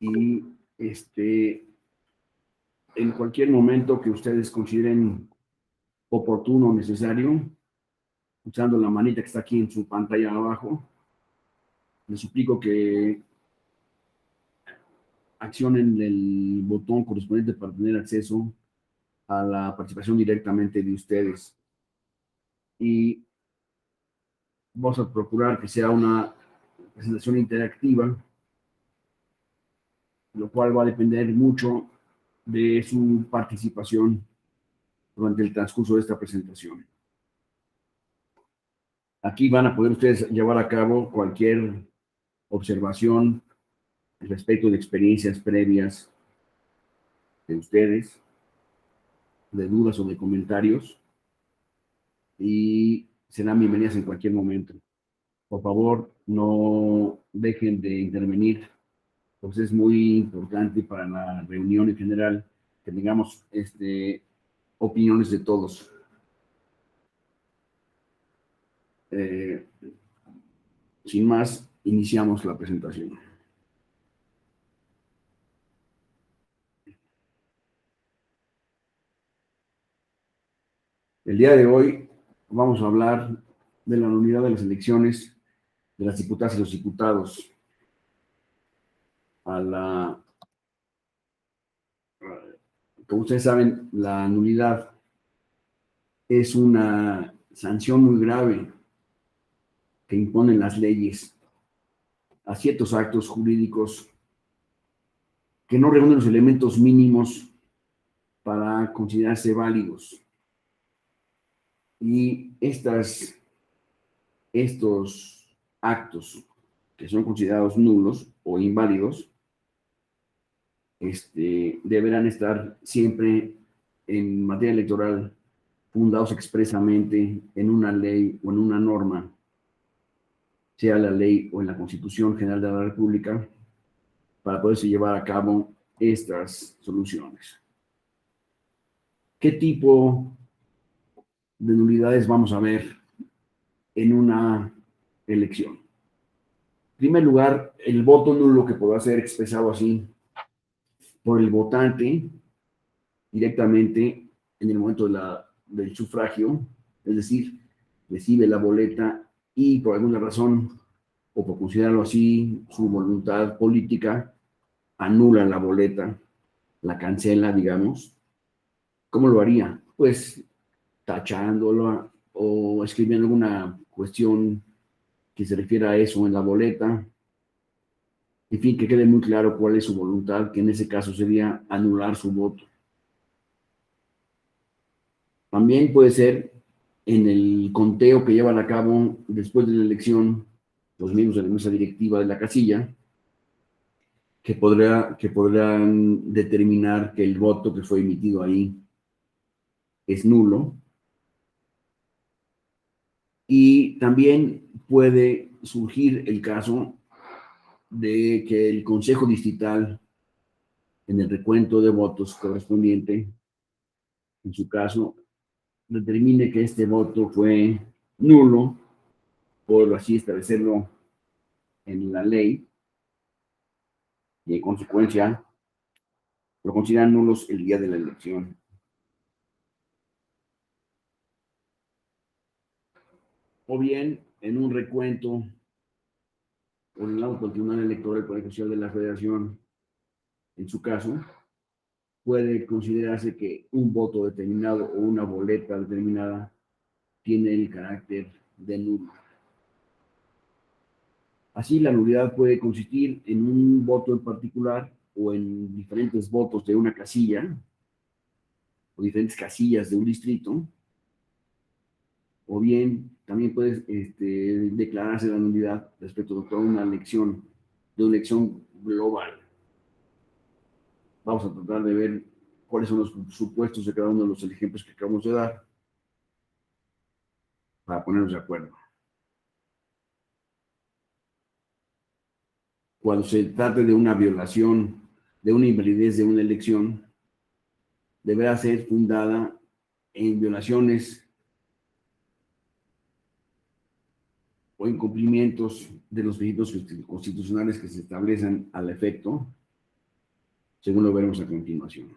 y en cualquier momento que ustedes consideren oportuno o necesario, usando la manita que está aquí en su pantalla abajo, les suplico que accionen el botón correspondiente para tener acceso a la participación directamente de ustedes. Y vamos a procurar que sea una presentación interactiva, lo cual va a depender mucho de su participación durante el transcurso de esta presentación. Aquí van a poder ustedes llevar a cabo cualquier observación respecto de experiencias previas de ustedes, de dudas o de comentarios, y serán bienvenidas en cualquier momento. Por favor, no dejen de intervenir, pues es muy importante para la reunión en general que tengamos opiniones de todos. Sin más, iniciamos la presentación. El día de hoy vamos a hablar de la nulidad de las elecciones de las diputadas y los diputados. Como ustedes saben, la nulidad es una sanción muy grave que imponen las leyes a ciertos actos jurídicos que no reúnen los elementos mínimos para considerarse válidos. Y estos actos que son considerados nulos o inválidos deberán estar siempre en materia electoral fundados expresamente en una ley o en una norma, sea la ley o en la Constitución General de la República, para poderse llevar a cabo estas soluciones. ¿Qué tipo de nulidades vamos a ver en una elección? En primer lugar, el voto nulo, que podrá ser expresado así por el votante directamente en el momento del sufragio, es decir, recibe la boleta y por alguna razón, o por considerarlo así, su voluntad política, anula la boleta, la cancela, digamos. ¿Cómo lo haría? Pues tachándolo o escribiendo alguna cuestión que se refiera a eso en la boleta. En fin, que quede muy claro cuál es su voluntad, que en ese caso sería anular su voto. También puede ser en el conteo que llevan a cabo después de la elección los miembros de la mesa directiva de la casilla, que podrán determinar que el voto que fue emitido ahí es nulo. Y también puede surgir el caso de que el Consejo Distrital, en el recuento de votos correspondiente, en su caso, determine que este voto fue nulo, por así establecerlo en la ley, y en consecuencia lo consideran nulos el día de la elección. O bien, en un recuento ordenado por el Tribunal Electoral del Poder Judicial de la Federación, en su caso, puede considerarse que un voto determinado o una boleta determinada tiene el carácter de nulo. Así, la nulidad puede consistir en un voto en particular o en diferentes votos de una casilla o diferentes casillas de un distrito, o bien también puede declararse la nulidad respecto de toda una elección, de una elección global. Vamos a tratar de ver cuáles son los supuestos de cada uno de los ejemplos que acabamos de dar para ponernos de acuerdo. Cuando se trate de una violación, de una invalidez de una elección, deberá ser fundada en violaciones o incumplimientos de los principios constitucionales que se establecen al efecto, según lo veremos a continuación.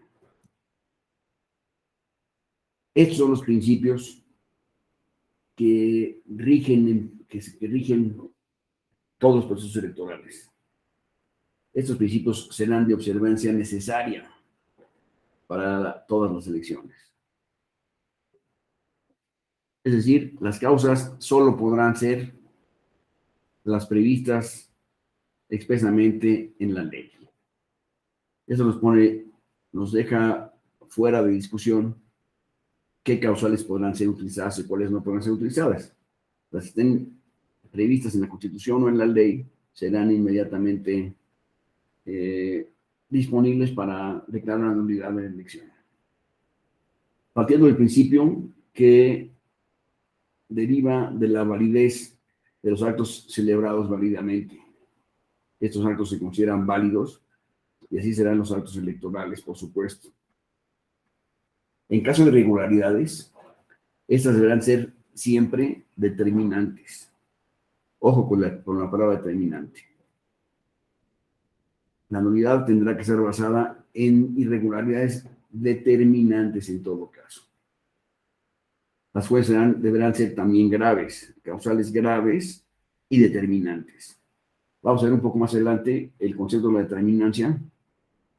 Estos son los principios que rigen todos los procesos electorales. Estos principios serán de observancia necesaria para todas las elecciones. Es decir, las causas solo podrán ser las previstas expresamente en la ley. Eso nos deja fuera de discusión qué causales podrán ser utilizadas y cuáles no podrán ser utilizadas. Las que estén previstas en la Constitución o en la ley serán inmediatamente disponibles para declarar la nulidad de la elección. Partiendo del principio que deriva de la validez de los actos celebrados válidamente. Estos actos se consideran válidos y así serán los actos electorales, por supuesto. En caso de irregularidades, estas deberán ser siempre determinantes. Ojo con la palabra determinante. La nulidad tendrá que ser basada en irregularidades determinantes en todo caso. Las fuerzas deberán ser también graves, causales graves y determinantes. Vamos a ver un poco más adelante el concepto de la determinancia,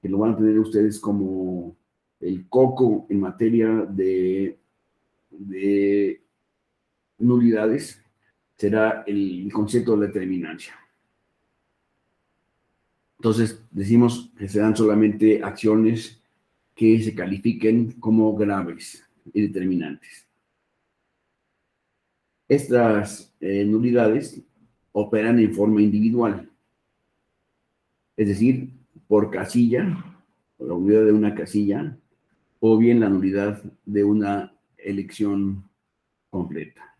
que lo van a tener ustedes como el coco en materia de nulidades, será el concepto de la determinancia. Entonces, decimos que serán solamente acciones que se califiquen como graves y determinantes. Estas nulidades operan en forma individual, es decir, por casilla, por la unidad de una casilla, o bien la nulidad de una elección completa.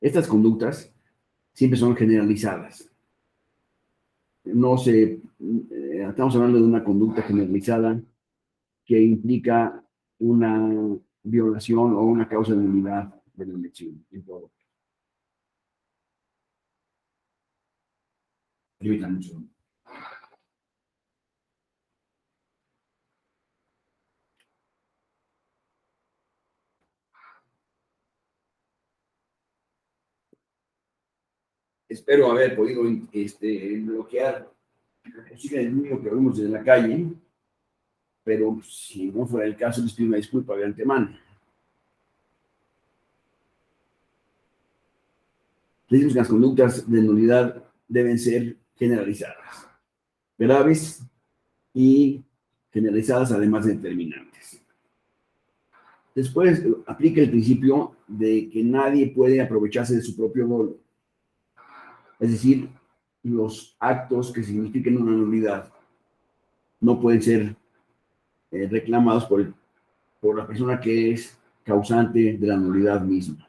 Estas conductas siempre son generalizadas. Estamos hablando de una conducta generalizada que implica una violación o una causa de nulidad de la elección. En todo. Permítanme un segundo. Espero haber podido bloquear la música del niño que oímos desde la calle, pero si no fuera el caso, les pido una disculpa de antemano. Decimos que las conductas de nulidad deben ser generalizadas, graves y generalizadas, además de determinantes. Después aplica el principio de que nadie puede aprovecharse de su propio dolo. Es decir, los actos que signifiquen una nulidad no pueden ser reclamados por la persona que es causante de la nulidad misma.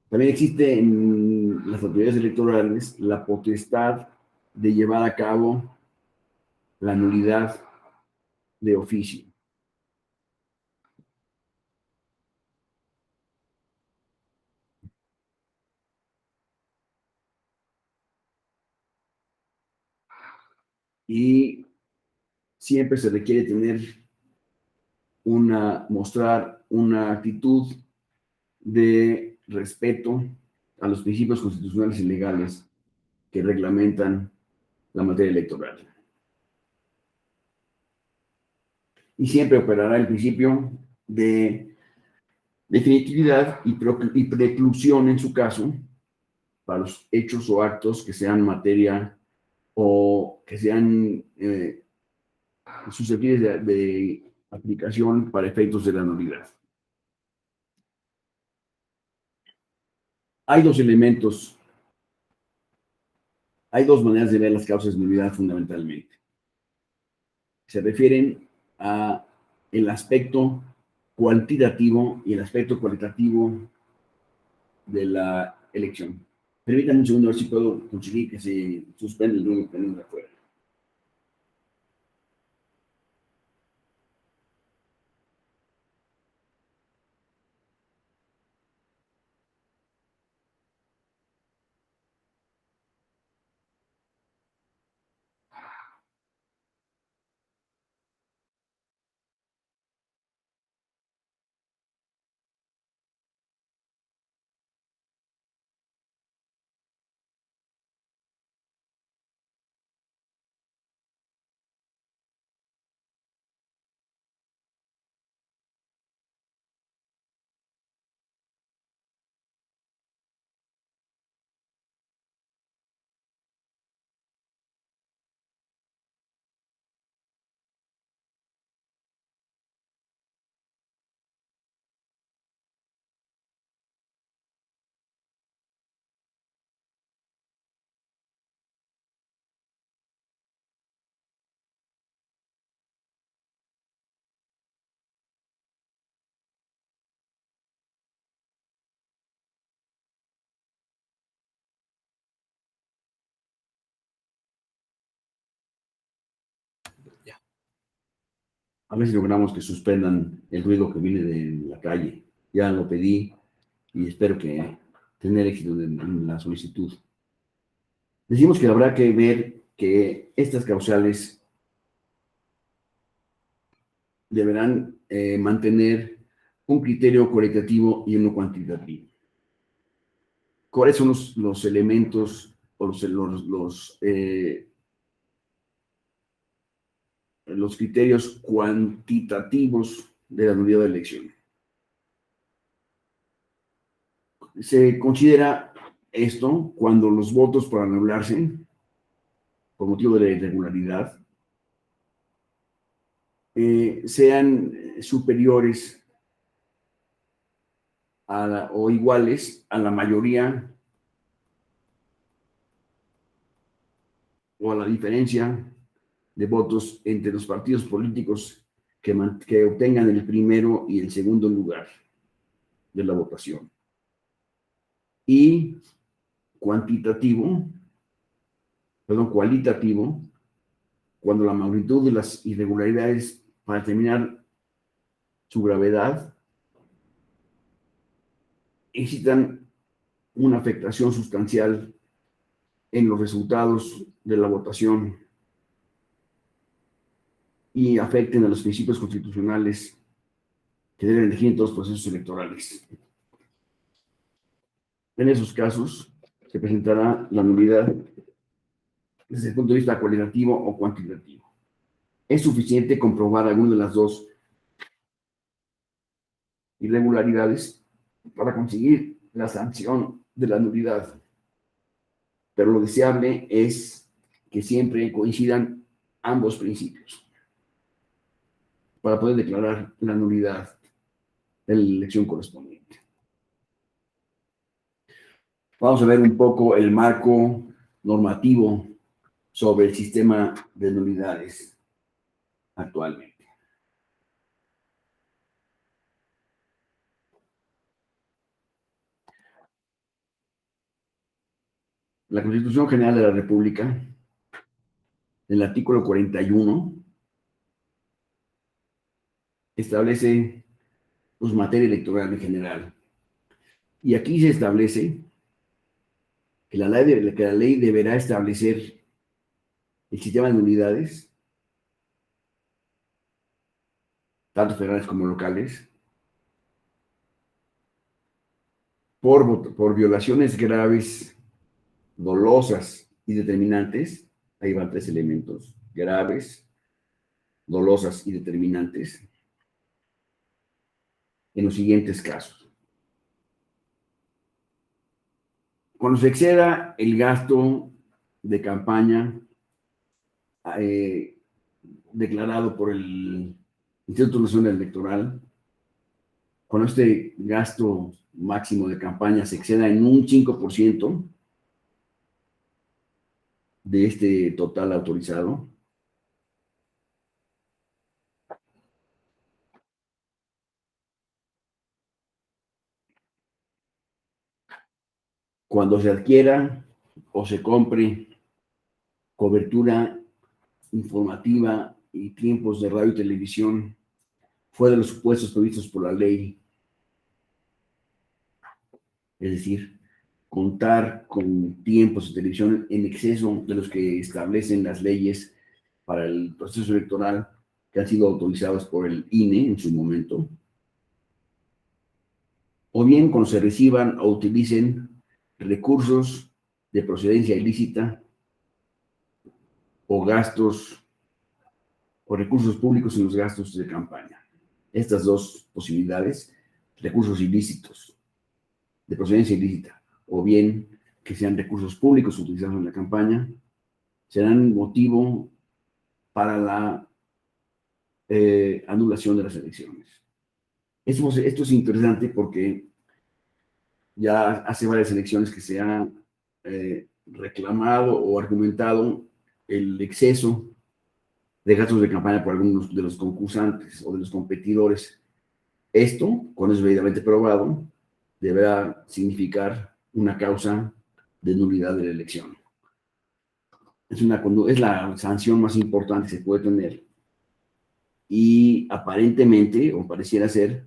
También existe en las autoridades electorales la potestad de llevar a cabo la nulidad de oficio. Y siempre se requiere mostrar una actitud de respeto a los principios constitucionales y legales que reglamentan la materia electoral. Y siempre operará el principio de definitividad y preclusión en su caso para los hechos o actos que sean materia o que sean susceptibles de aplicación para efectos de la nulidad. Hay dos elementos, hay dos maneras de ver las causas de nulidad fundamentalmente. Se refieren a el aspecto cuantitativo y el aspecto cualitativo de la elección. Permítanme un segundo a ver si puedo conseguir que se suspenda el ruido que tenemos de afuera. A ver si logramos que suspendan el ruido que viene de la calle. Ya lo pedí y espero que tener éxito en la solicitud. Decimos que habrá que ver que estas causales deberán mantener un criterio cualitativo y uno cuantitativo. ¿Cuáles son los elementos o los criterios cuantitativos de la nulidad de elección? Se considera esto cuando los votos por anularse por motivo de la irregularidad sean superiores o iguales a la mayoría o a la diferencia de votos entre los partidos políticos que obtengan el primero y el segundo lugar de la votación. Y cualitativo, cuando la magnitud de las irregularidades para determinar su gravedad incitan una afectación sustancial en los resultados de la votación y afecten a los principios constitucionales que deben regir en todos los procesos electorales. En esos casos se presentará la nulidad desde el punto de vista cualitativo o cuantitativo. Es suficiente comprobar alguna de las dos irregularidades para conseguir la sanción de la nulidad, pero lo deseable es que siempre coincidan ambos principios para poder declarar la nulidad de la elección correspondiente. Vamos a ver un poco el marco normativo sobre el sistema de nulidades actualmente. La Constitución General de la República, en el artículo 41, establece pues, materia electoral en general. Y aquí se establece que la ley deberá establecer el sistema de nulidades, tanto federales como locales, por violaciones graves, dolosas y determinantes. Ahí van tres elementos: graves, dolosas y determinantes, en los siguientes casos. Cuando se exceda el gasto de campaña declarado por el Instituto Nacional Electoral, cuando este gasto máximo de campaña se exceda en un 5% de este total autorizado, cuando se adquiera o se compre cobertura informativa y tiempos de radio y televisión fuera de los supuestos previstos por la ley, es decir, contar con tiempos de televisión en exceso de los que establecen las leyes para el proceso electoral que han sido autorizados por el INE en su momento, o bien cuando se reciban o utilicen recursos de procedencia ilícita o gastos o recursos públicos en los gastos de campaña. Estas dos posibilidades, recursos ilícitos de procedencia ilícita o bien que sean recursos públicos utilizados en la campaña, serán motivo para la anulación de las elecciones. Esto es interesante porque ya hace varias elecciones que se ha reclamado o argumentado el exceso de gastos de campaña por algunos de los concursantes o de los competidores. Esto, cuando es debidamente probado, deberá significar una causa de nulidad de la elección. Es la sanción más importante que se puede tener y aparentemente, o pareciera ser,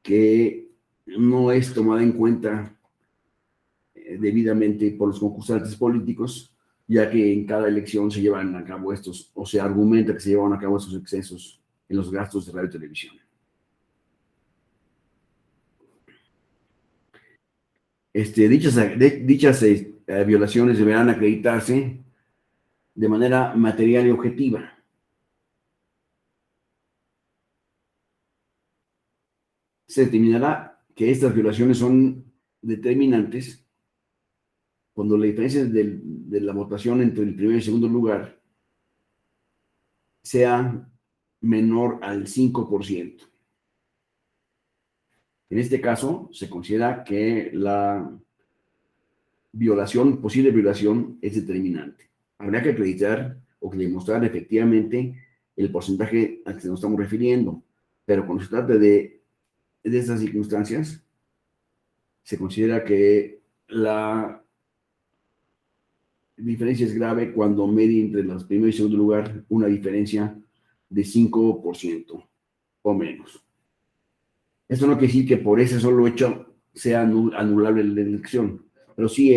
que no es tomada en cuenta debidamente por los concursantes políticos, ya que en cada elección se llevan a cabo estos, o se argumenta que se llevan a cabo estos excesos en los gastos de radio y televisión. Dichas violaciones deberán acreditarse de manera material y objetiva. Se determinará que estas violaciones son determinantes cuando la diferencia de la votación entre el primer y el segundo lugar sea menor al 5%. En este caso, se considera que la posible violación, es determinante. Habría que acreditar o que demostrar efectivamente el porcentaje al que nos estamos refiriendo, pero cuando se trata de estas circunstancias, se considera que la diferencia es grave cuando media entre los primer y segundo lugar una diferencia de 5% o menos. Esto no quiere decir que por ese solo hecho sea anulable la elección, pero sí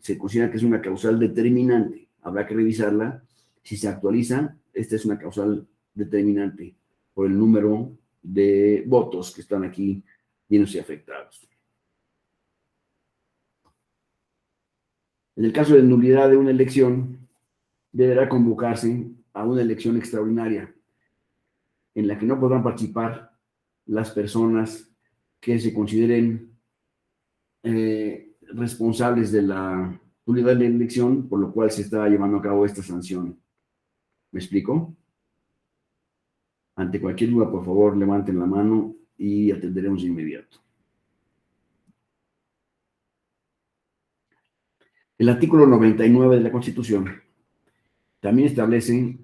se considera que es una causal determinante. Habrá que revisarla. Si se actualiza, esta es una causal determinante por el número de votos que están aquí viéndose afectados. En el caso de nulidad de una elección, deberá convocarse a una elección extraordinaria en la que no podrán participar las personas que se consideren responsables de la nulidad de la elección, por lo cual se está llevando a cabo esta sanción. ¿Me explico? Ante cualquier duda, por favor, levanten la mano y atenderemos de inmediato. El artículo 99 de la Constitución también establece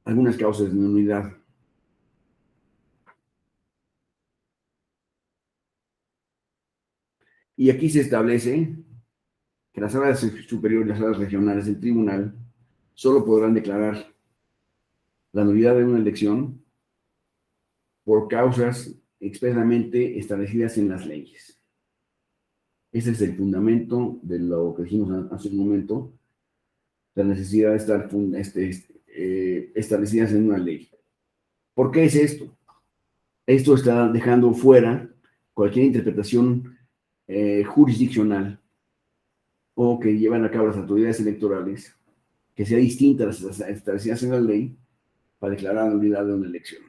algunas causas de nulidad. Y aquí se establece que las salas superiores y las salas regionales del tribunal solo podrán declarar la nulidad de una elección por causas expresamente establecidas en las leyes. Ese es el fundamento de lo que dijimos hace un momento, la necesidad de estar establecidas en una ley. ¿Por qué es esto? Esto está dejando fuera cualquier interpretación jurisdiccional o que llevan a cabo las autoridades electorales que sea distinta a las establecidas en la ley para declarar la nulidad de una elección.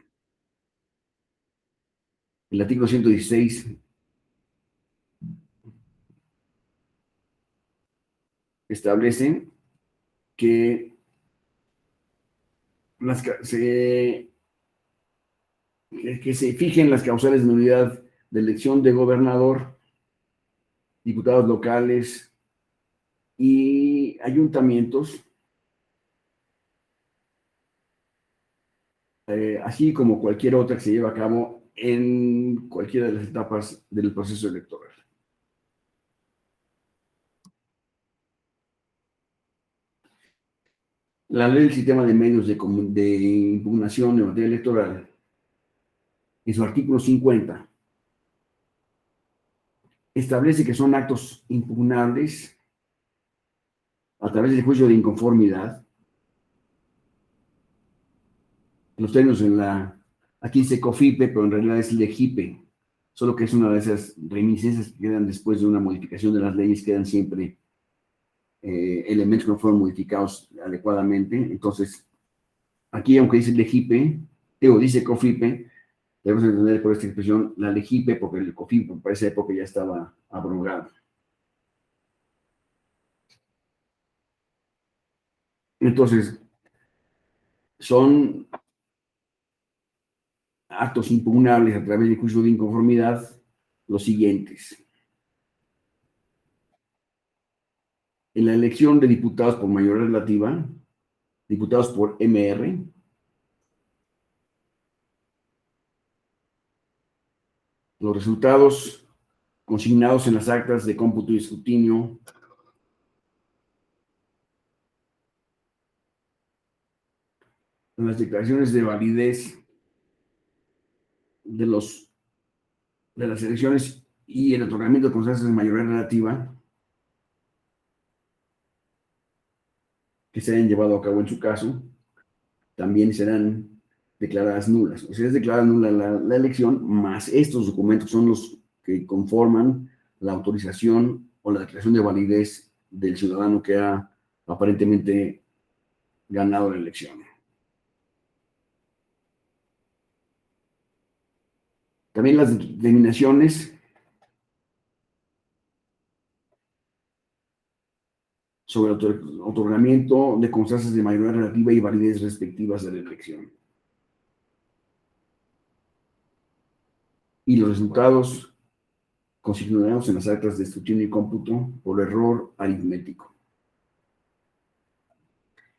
El artículo 116 establece que se fijen las causales de nulidad de elección de gobernador, diputados locales y ayuntamientos, así como cualquier otra que se lleve a cabo en cualquiera de las etapas del proceso electoral. La ley del sistema de medios de impugnación de materia electoral, en su artículo 50, establece que son actos impugnables a través del juicio de inconformidad. Los términos aquí dice COFIPE, pero en realidad es LEGIPE, solo que es una de esas reminiscencias que quedan después de una modificación de las leyes, quedan siempre elementos que no fueron modificados adecuadamente. Entonces, aquí, aunque dice LEGIPE, dice COFIPE, debemos entender por esta expresión la LEGIPE, porque el COFIPE para esa época ya estaba abrogado. Entonces, son actos impugnables a través del juicio de inconformidad los siguientes. En la elección de diputados por mayoría relativa, diputados por MR, los resultados consignados en las actas de cómputo y escrutinio en las declaraciones de validez de, los, de las elecciones y el otorgamiento de constancias de mayoría relativa que se hayan llevado a cabo en su caso, también serán declaradas nulas. O sea, es declarada nula la elección, más estos documentos son los que conforman la autorización o la declaración de validez del ciudadano que ha aparentemente ganado la elección. También las determinaciones sobre el otorgamiento de constancias de mayoría relativa y validez respectivas de la elección. Y los resultados consignados en las actas de escrutinio y cómputo por error aritmético.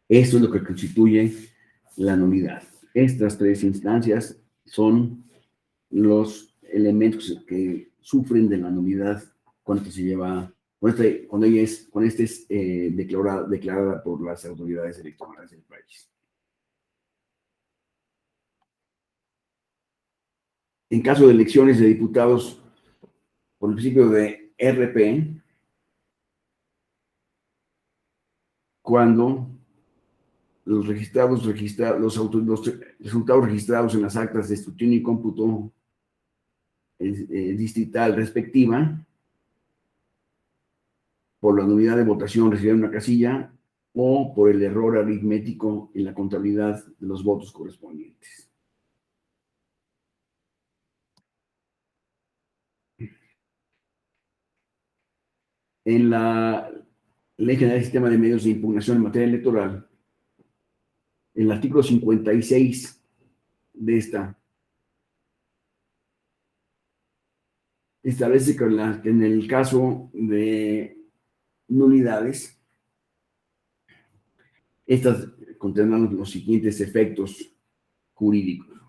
Esto es lo que constituye la nulidad. Estas tres instancias son los elementos que sufren de la nulidad cuando se lleva, cuando esta es declarada por las autoridades electorales del país. En caso de elecciones de diputados por el principio de RP, cuando los resultados registrados en las actas de escrutinio y cómputo distrital respectiva, por la nulidad de votación recibida en una casilla o por el error aritmético en la contabilidad de los votos correspondientes. En la Ley General del Sistema de Medios de Impugnación en materia electoral, el artículo 56 de esta establece que en el caso de nulidades, estas contendrán los siguientes efectos jurídicos.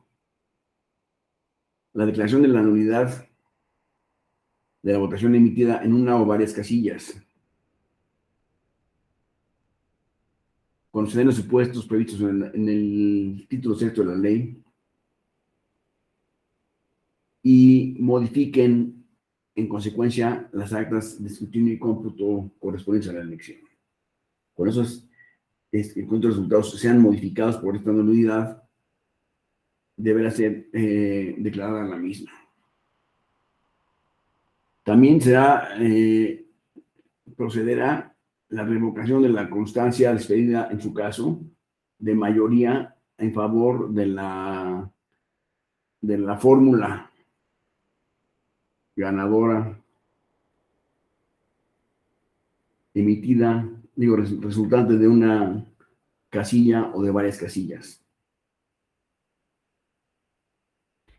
La declaración de la nulidad de la votación emitida en una o varias casillas, cuando se den los supuestos previstos en el título sexto de la ley y modifiquen en consecuencia las actas de escrutinio y cómputo correspondientes a la elección. Con esos encuentros resultados sean modificados por esta nulidad, deberá ser declarada la misma. También procederá la revocación de la constancia expedida en su caso de mayoría en favor de la fórmula ganadora emitida, resultante de una casilla o de varias casillas.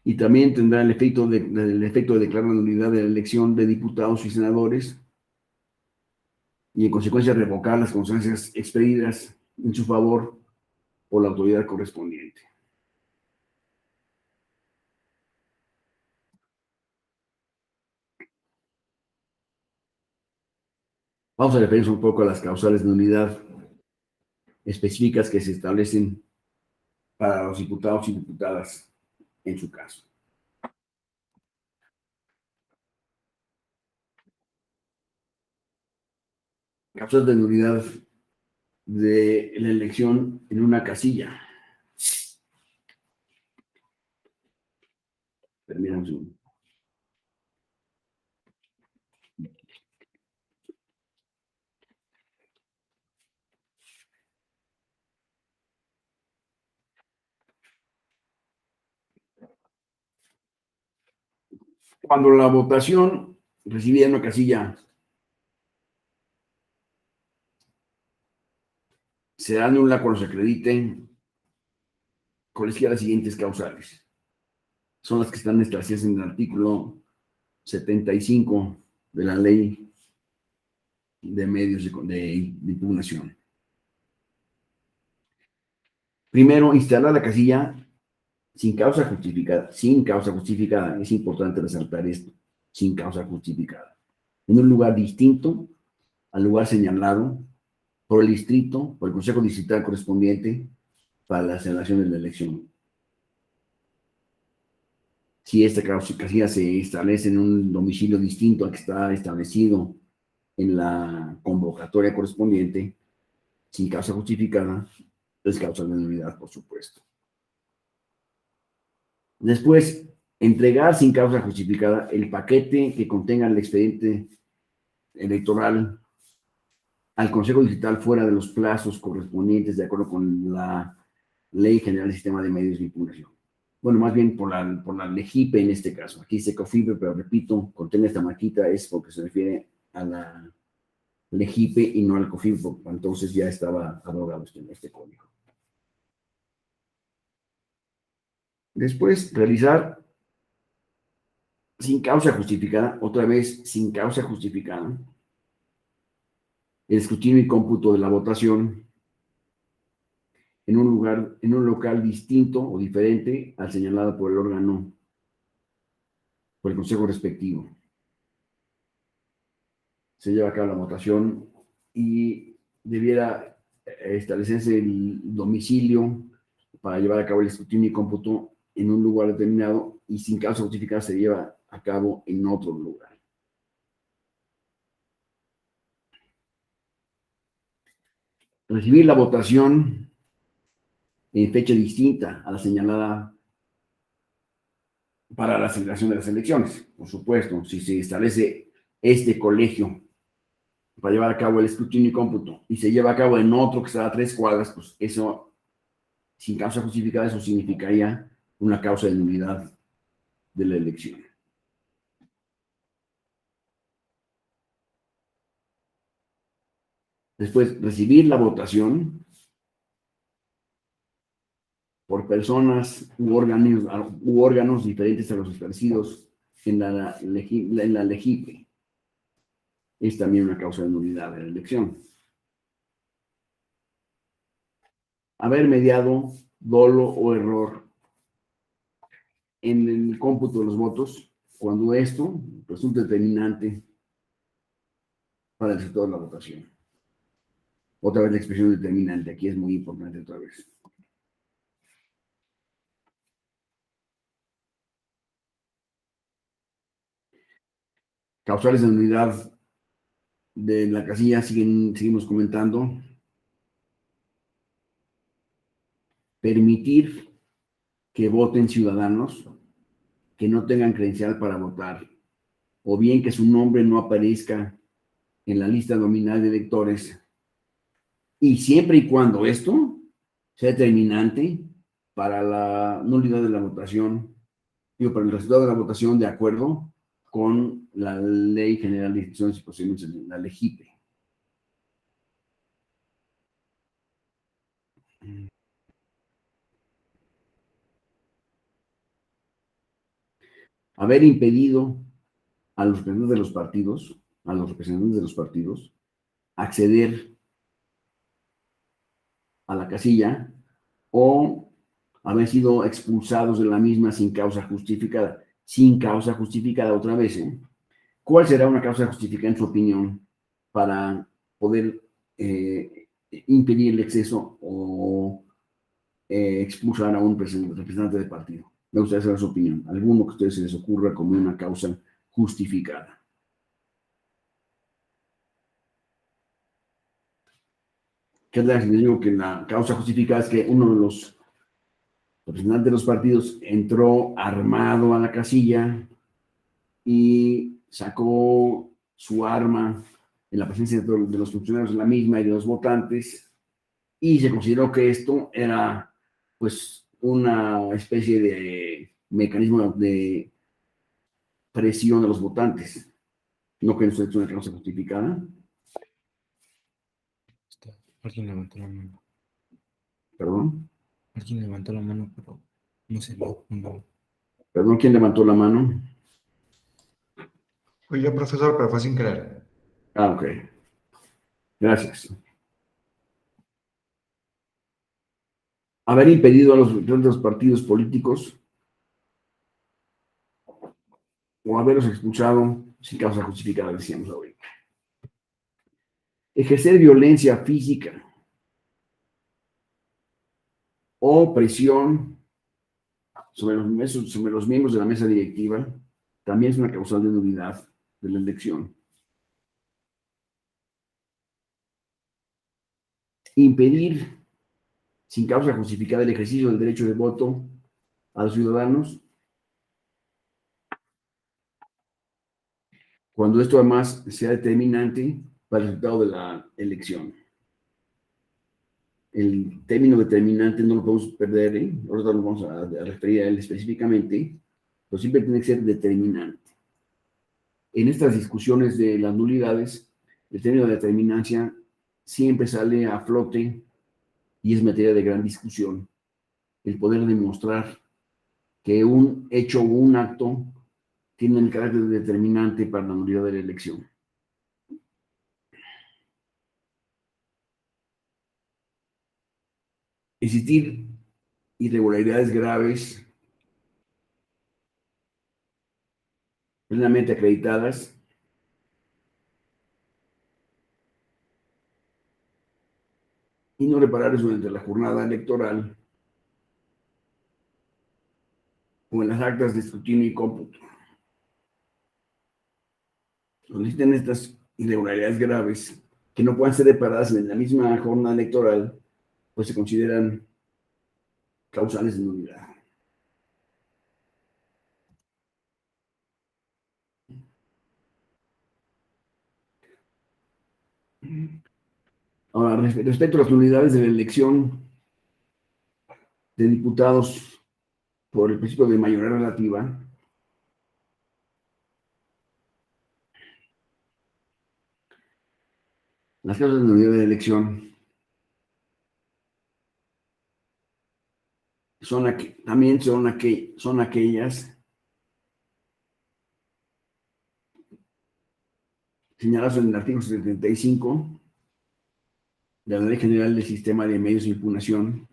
Y también tendrá el efecto de declarar la nulidad de la elección de diputados y senadores y en consecuencia revocar las constancias expedidas en su favor por la autoridad correspondiente. Vamos a referirnos un poco a las causales de nulidad específicas que se establecen para los diputados y diputadas en su caso. Causas de nulidad de la elección en una casilla. Permítanme un segundo. Cuando la votación recibida en una casilla será nula cuando se acrediten cualesquiera las siguientes causales. Son las que están establecidas en el artículo 75 de la Ley de Medios de Impugnación. Primero, instalar la casilla sin causa justificada. Sin causa justificada, es importante resaltar esto, sin causa justificada. En un lugar distinto al lugar señalado por el distrito, por el Consejo Distrital correspondiente para la celebración de la elección. si esta casilla se establece en un domicilio distinto al que está establecido en la convocatoria correspondiente, sin causa justificada, es causa de nulidad, por supuesto. Después, entregar sin causa justificada el paquete que contenga el expediente electoral al Consejo Digital fuera de los plazos correspondientes de acuerdo con la Ley General del Sistema de Medios de Impugnación. Bueno, más bien por la LEGIPE en este caso. Aquí dice COFIPE, pero repito, contiene esta marquita, es porque se refiere a la LEGIPE y no al COFIPE, porque entonces ya estaba abrogado este código. Después, realizar sin causa justificada, otra vez sin causa justificada, el escrutinio y cómputo de la votación en un local distinto o diferente al señalado por el órgano, por el consejo respectivo. Se lleva a cabo la votación y debiera establecerse el domicilio para llevar a cabo el escrutinio y cómputo en un lugar determinado y sin causa justificada se lleva a cabo en otro lugar. Recibir la votación en fecha distinta a la señalada para la celebración de las elecciones. Por supuesto, si se establece este colegio para llevar a cabo el escrutinio y cómputo y se lleva a cabo en otro que está a 3 cuadras, pues eso, sin causa justificada, eso significaría una causa de nulidad de la elección. Después, recibir la votación por personas u órganos diferentes a los establecidos en la LEGIPE. Es también una causa de nulidad de la elección. Haber mediado dolo o error en el cómputo de los votos cuando esto resulta determinante para el resultado de la votación. Otra vez la expresión determinante, aquí es muy importante otra vez. Causales de nulidad de la casilla, seguimos comentando. Permitir que voten ciudadanos que no tengan credencial para votar, o bien que su nombre no aparezca en la lista nominal de electores, y siempre y cuando esto sea determinante para la nulidad de la votación, para el resultado de la votación de acuerdo con la Ley General de Instituciones y Procedimientos, la LEGIPE. Haber impedido a los representantes de los partidos, acceder a la casilla o haber sido expulsados de la misma sin causa justificada. Sin causa justificada otra vez, ¿eh? ¿Cuál será una causa justificada en su opinión para poder impedir el exceso o expulsar a un representante de partido? Me gustaría saber su opinión. ¿Alguno que a ustedes se les ocurra como una causa justificada? ¿Qué tal si les digo que la causa justificada es que uno de los representantes de los partidos entró armado a la casilla y sacó su arma en la presencia de los funcionarios de la misma y de los votantes, y se consideró que esto era pues una especie de mecanismo de presión de los votantes? ¿No creen ustedes una causa justificada? Alguien levantó la mano. ¿Perdón? Alguien levantó la mano, pero no sé, no. ¿Perdón? ¿Quién levantó la mano? Fui yo, profesor, pero fue sin querer. Ah, ok. Gracias. Haber impedido a los representantes de los partidos políticos o haberlos expulsado sin causa justificada, decíamos ahorita. Ejercer violencia física o presión sobre los miembros de la mesa directiva también es una causal de nulidad de la elección. Impedir sin causa justificada el ejercicio del derecho de voto a los ciudadanos, cuando esto además sea determinante para el resultado de la elección. El término determinante no lo podemos perder, ahorita lo vamos a referir a él específicamente, pero siempre tiene que ser determinante. En estas discusiones de las nulidades, el término de determinancia siempre sale a flote y es materia de gran discusión. El poder demostrar que un hecho o un acto tiene el carácter determinante para la nulidad de la elección. Existir irregularidades graves plenamente acreditadas y no reparables durante la jornada electoral o en las actas de escrutinio y cómputo. Cuando existen estas irregularidades graves que no puedan ser reparadas en la misma jornada electoral, pues se consideran causales de nulidad. Ahora, respecto a las nulidades de la elección de diputados por el principio de mayoría relativa, las causas de nulidad de la elección también son aquellas señaladas en el artículo 75 de la Ley General del Sistema de Medios de Impugnación,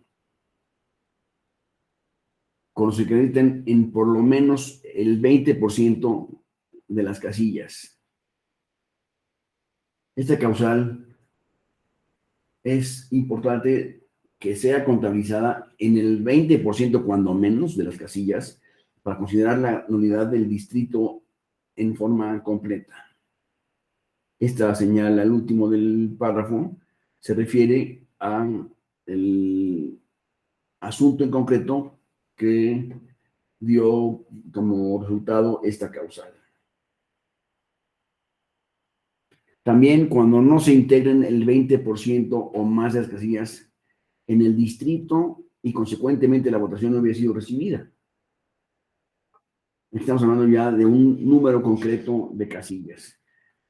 cuando se acrediten en por lo menos el 20% de las casillas. Esta causal es importante que sea contabilizada en el 20% cuando menos de las casillas para considerar la nulidad del distrito en forma completa. Esta señal al último del párrafo se refiere al asunto en concreto que dio como resultado esta causal. También cuando no se integren el 20% o más de las casillas en el distrito y consecuentemente la votación no había sido recibida. Estamos hablando ya de un número concreto de casillas.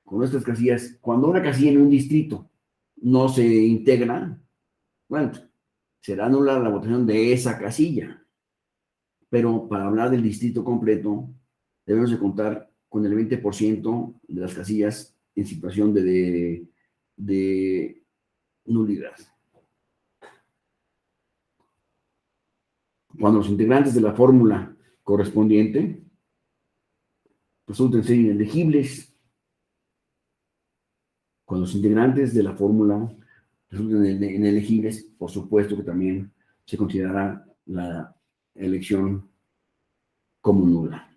Con estas casillas, cuando una casilla en un distrito no se integra, bueno, será nula la votación de esa casilla. Pero para hablar del distrito completo, debemos de contar con el 20% de las casillas en situación de nulidad. Cuando los integrantes de la fórmula correspondiente resulten ser inelegibles, cuando los integrantes de la fórmula resulten inelegibles, por supuesto que también se considerará la elección como nula.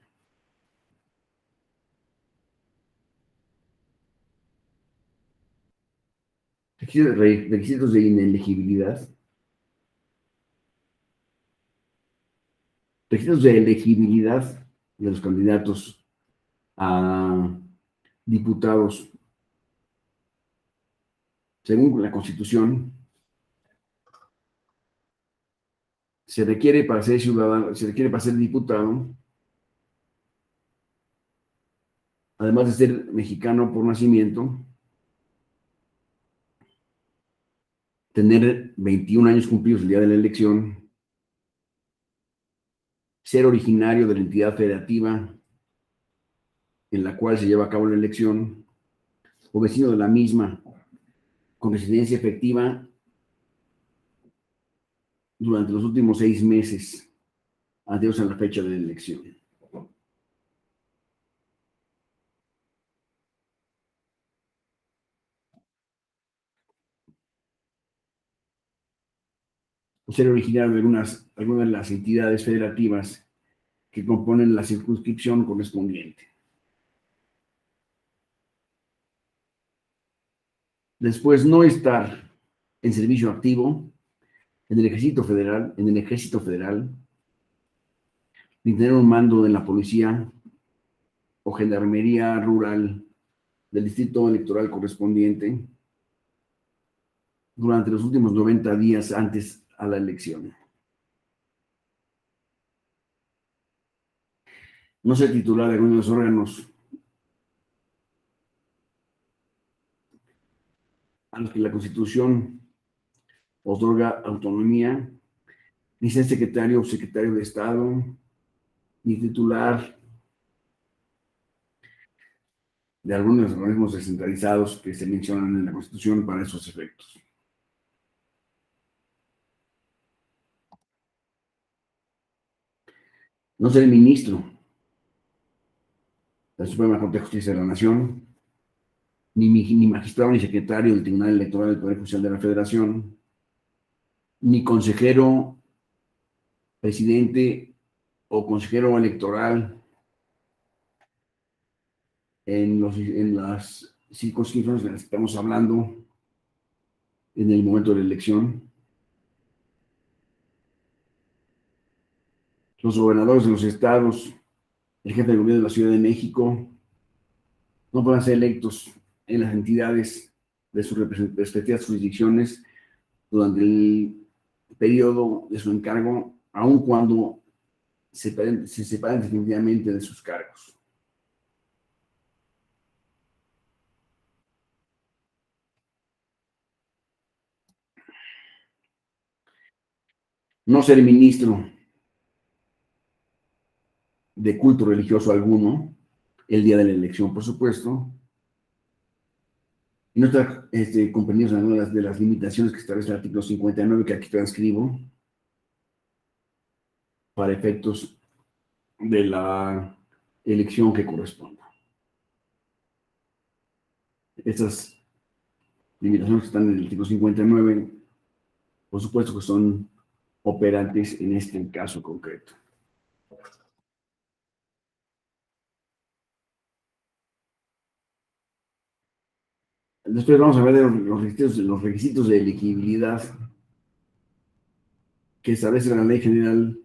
Requisitos de inelegibilidad. Requisitos de elegibilidad de los candidatos a diputados. Según la Constitución, se requiere para ser ciudadano, se requiere para ser diputado, además de ser mexicano por nacimiento, tener 21 años cumplidos el día de la elección, ser originario de la entidad federativa en la cual se lleva a cabo la elección, o vecino de la misma, con residencia efectiva durante los últimos 6 meses, anteriores a la fecha de la elección. O ser originario de algunas de las entidades federativas que componen la circunscripción correspondiente. Después, no estar en servicio activo en el Ejército Federal, ni tener un mando en la policía o gendarmería rural del distrito electoral correspondiente durante los últimos 90 días antes a la elección. No ser titular de alguno de los órganos a los que la Constitución otorga autonomía, ni ser secretario o secretario de Estado, ni titular de algunos de los organismos descentralizados que se mencionan en la Constitución para esos efectos. No ser ministro de la Suprema Corte de Justicia de la Nación, ni magistrado ni secretario del Tribunal Electoral del Poder Judicial de la Federación, ni consejero, presidente o consejero electoral en las circunscripciones de las que estamos hablando en el momento de la elección. Los gobernadores de los estados, el jefe de gobierno de la Ciudad de México, no pueden ser electos en las entidades de sus respectivas jurisdicciones durante el periodo de su encargo, aun cuando se separen definitivamente de sus cargos. No ser ministro de culto religioso alguno el día de la elección, por supuesto, y no estar comprendidos en algunas de las limitaciones que establece el artículo 59, que aquí transcribo, para efectos de la elección que corresponda. Estas limitaciones que están en el artículo 59, por supuesto que son operantes en este caso concreto. Después vamos a ver los requisitos de elegibilidad que establece la Ley General,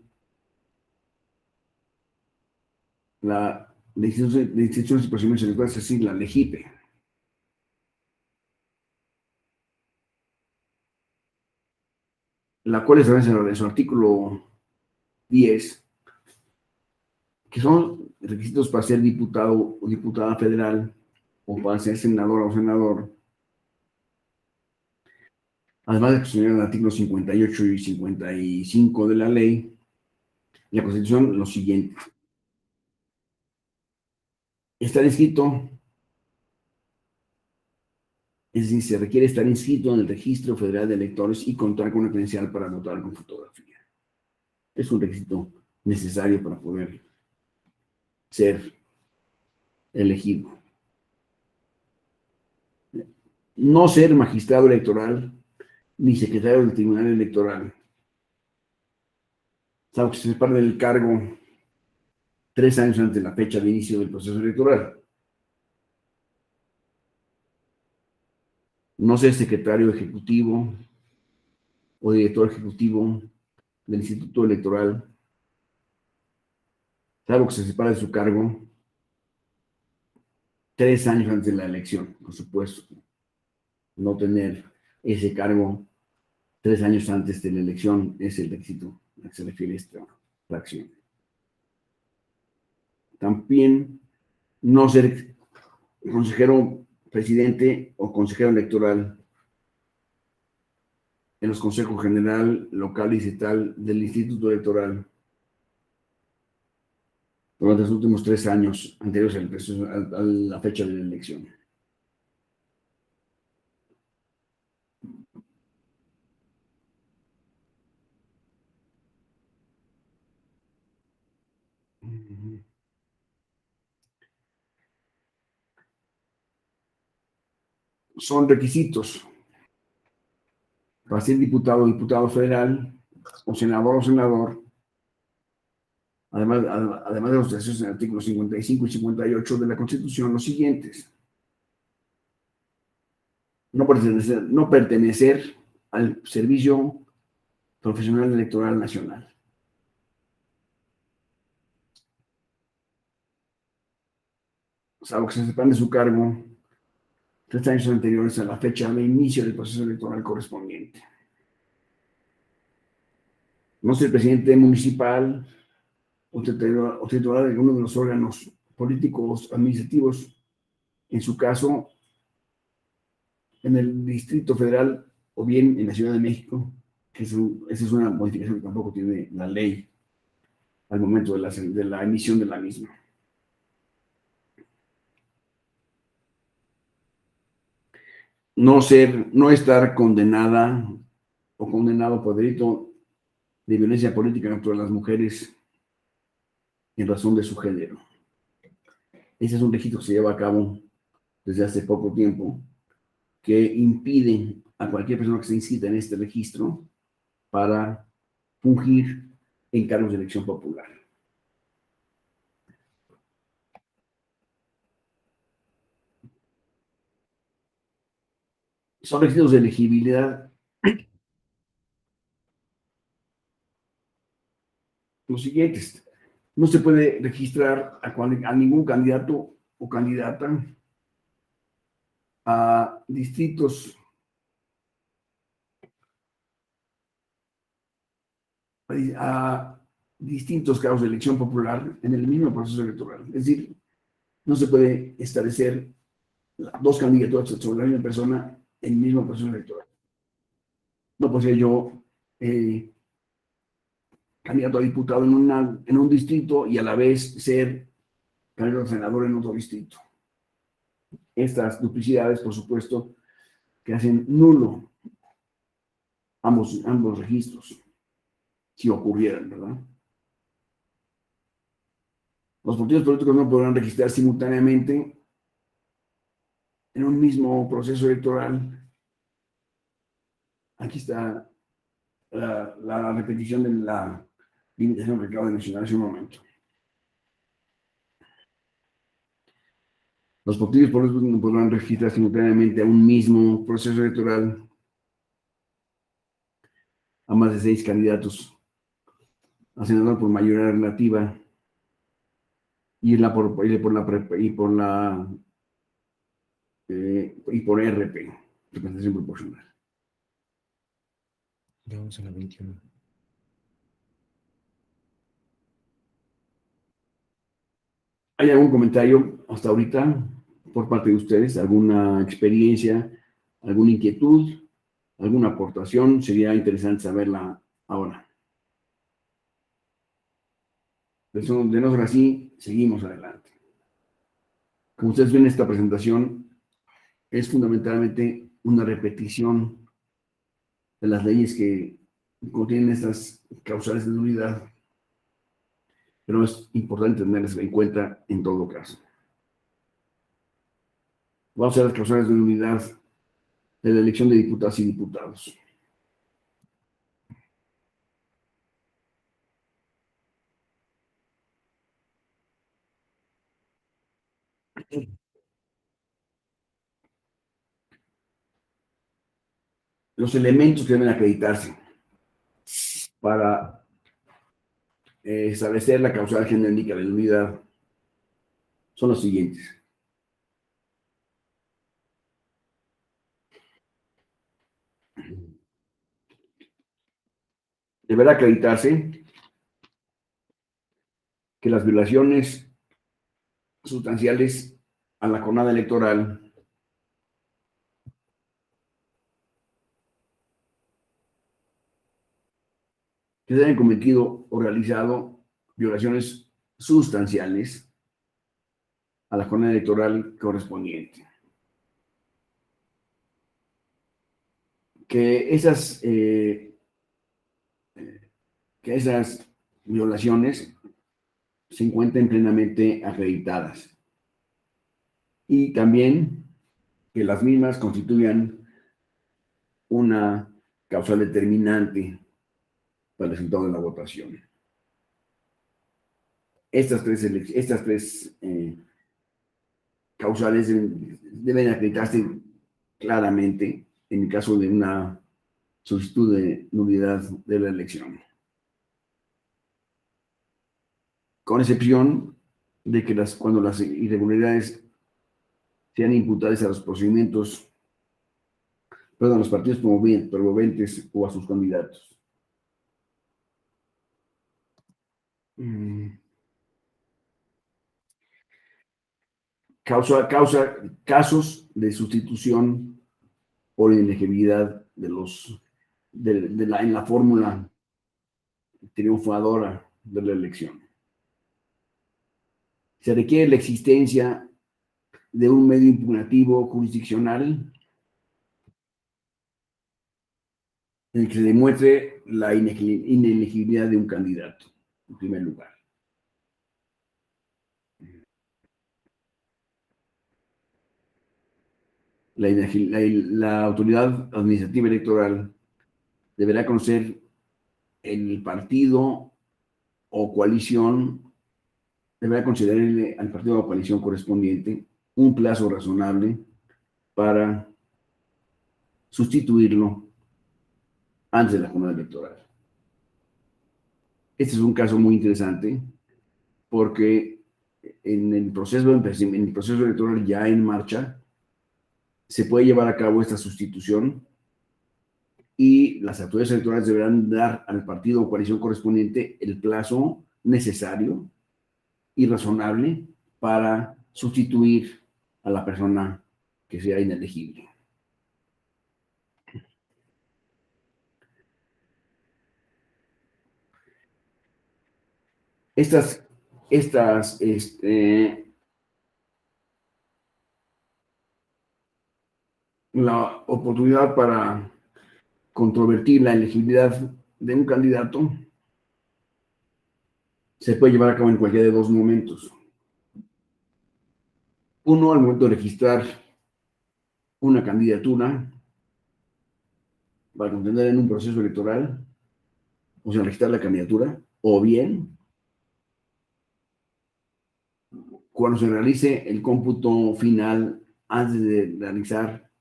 la de instituciones y procedimientos electorales, es decir, la LEGIPE. La cual establece en su artículo 10, que son requisitos para ser diputado o diputada federal o para ser senadora o senador, además de que se el artículo 58 y 55 de la ley, la Constitución, lo siguiente. Estar inscrito, es decir, se requiere estar inscrito en el Registro Federal de Electores y contar con una credencial para votar con fotografía. Es un requisito necesario para poder ser elegido. No ser magistrado electoral ni secretario del Tribunal Electoral, salvo que se separe del cargo 3 años antes de la fecha de inicio del proceso electoral. No ser secretario ejecutivo o director ejecutivo del Instituto Electoral, salvo que se separe de su cargo 3 años antes de la elección, por supuesto. No tener ese cargo 3 años antes de la elección es el requisito a que se refiere esta fracción. También no ser consejero presidente o consejero electoral en los consejos general, local y estatal del Instituto Electoral durante los últimos 3 años anteriores a la fecha de la elección. Son requisitos para ser diputado o diputada federal, o senador, además de los derechos en el artículo 55 y 58 de la Constitución, los siguientes: no pertenecer al Servicio Profesional Electoral Nacional. Salvo que se sepan de su cargo 3 años anteriores a la fecha de inicio del proceso electoral correspondiente. No ser presidente municipal o titular de alguno de los órganos políticos administrativos, en su caso, en el Distrito Federal o bien en la Ciudad de México, que esa es una modificación que tampoco tiene la ley al momento de la emisión de la misma. No estar condenada o condenado por delito de violencia política contra las mujeres en razón de su género. Ese es un registro que se lleva a cabo desde hace poco tiempo, que impide a cualquier persona que se inscrita en este registro para fungir en cargos de elección popular. Son requisitos de elegibilidad los siguientes: no se puede registrar a ningún candidato o candidata a distritos a distintos cargos de elección popular en el mismo proceso electoral. Es decir, no se puede establecer 2 candidaturas sobre la misma persona en el mismo proceso electoral. No puedo ser yo candidato a diputado en un distrito y a la vez ser candidato a senador en otro distrito. Estas duplicidades, por supuesto, que hacen nulo ambos registros, si ocurrieran, ¿verdad? Los partidos políticos no podrán registrar simultáneamente en un mismo proceso electoral. Aquí está la repetición de la limitación que acabo de mencionar hace un momento. Los partidos políticos no podrán registrar simultáneamente a un mismo proceso electoral a más de 6 candidatos a senador por mayoría relativa y por RP, representación proporcional. Vamos a la 21. ¿Hay algún comentario hasta ahorita por parte de ustedes? ¿Alguna experiencia, alguna inquietud, alguna aportación? Sería interesante saberla ahora. De no ser así, seguimos adelante. Como ustedes ven, esta presentación es fundamentalmente una repetición de las leyes que contienen estas causales de nulidad, pero es importante tenerlas en cuenta en todo caso. Vamos a ver las causales de nulidad de la elección de diputadas y diputados. Los elementos que deben acreditarse para establecer la causal genérica de nulidad son los siguientes. Deberá acreditarse que las violaciones sustanciales a la jornada electoral que se hayan cometido o realizado violaciones sustanciales a la jornada electoral correspondiente. Que esas violaciones se encuentren plenamente acreditadas y también que las mismas constituyan una causal determinante para el resultado de la votación. estas tres causales deben acreditarse claramente en el caso de una solicitud de nulidad de la elección. Con excepción de que cuando las irregularidades sean imputadas a los procedimientos, perdón, a los partidos promoventes o a sus candidatos. Casos de sustitución por inelegibilidad en la fórmula triunfadora de la elección. Se requiere la existencia de un medio impugnativo jurisdiccional en el que se demuestre la inelegibilidad de un candidato, en primer lugar. La autoridad administrativa electoral deberá conocer el partido o coalición, deberá concederle al partido o coalición correspondiente un plazo razonable para sustituirlo antes de la jornada electoral. Este es un caso muy interesante porque en el proceso electoral ya en marcha se puede llevar a cabo esta sustitución y las autoridades electorales deberán dar al partido o coalición correspondiente el plazo necesario y razonable para sustituir a la persona que sea inelegible. La oportunidad para controvertir la elegibilidad de un candidato se puede llevar a cabo en cualquiera de dos momentos. Uno, al momento de registrar una candidatura para contender en un proceso electoral, o sea, registrar la candidatura, o bien cuando se realice el cómputo final antes de realizar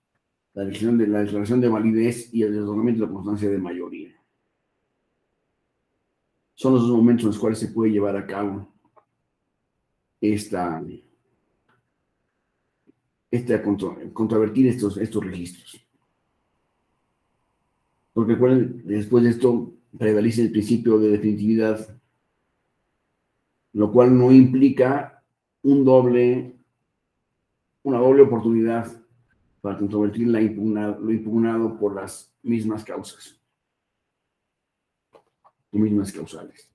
la declaración de validez y el otorgamiento de la constancia de mayoría. Son los dos momentos en los cuales se puede llevar a cabo controvertir estos registros. Porque recuerden, después de esto prevalece el principio de definitividad, lo cual no implica una doble oportunidad para controvertir lo impugnado por las mismas causas, las mismas causales.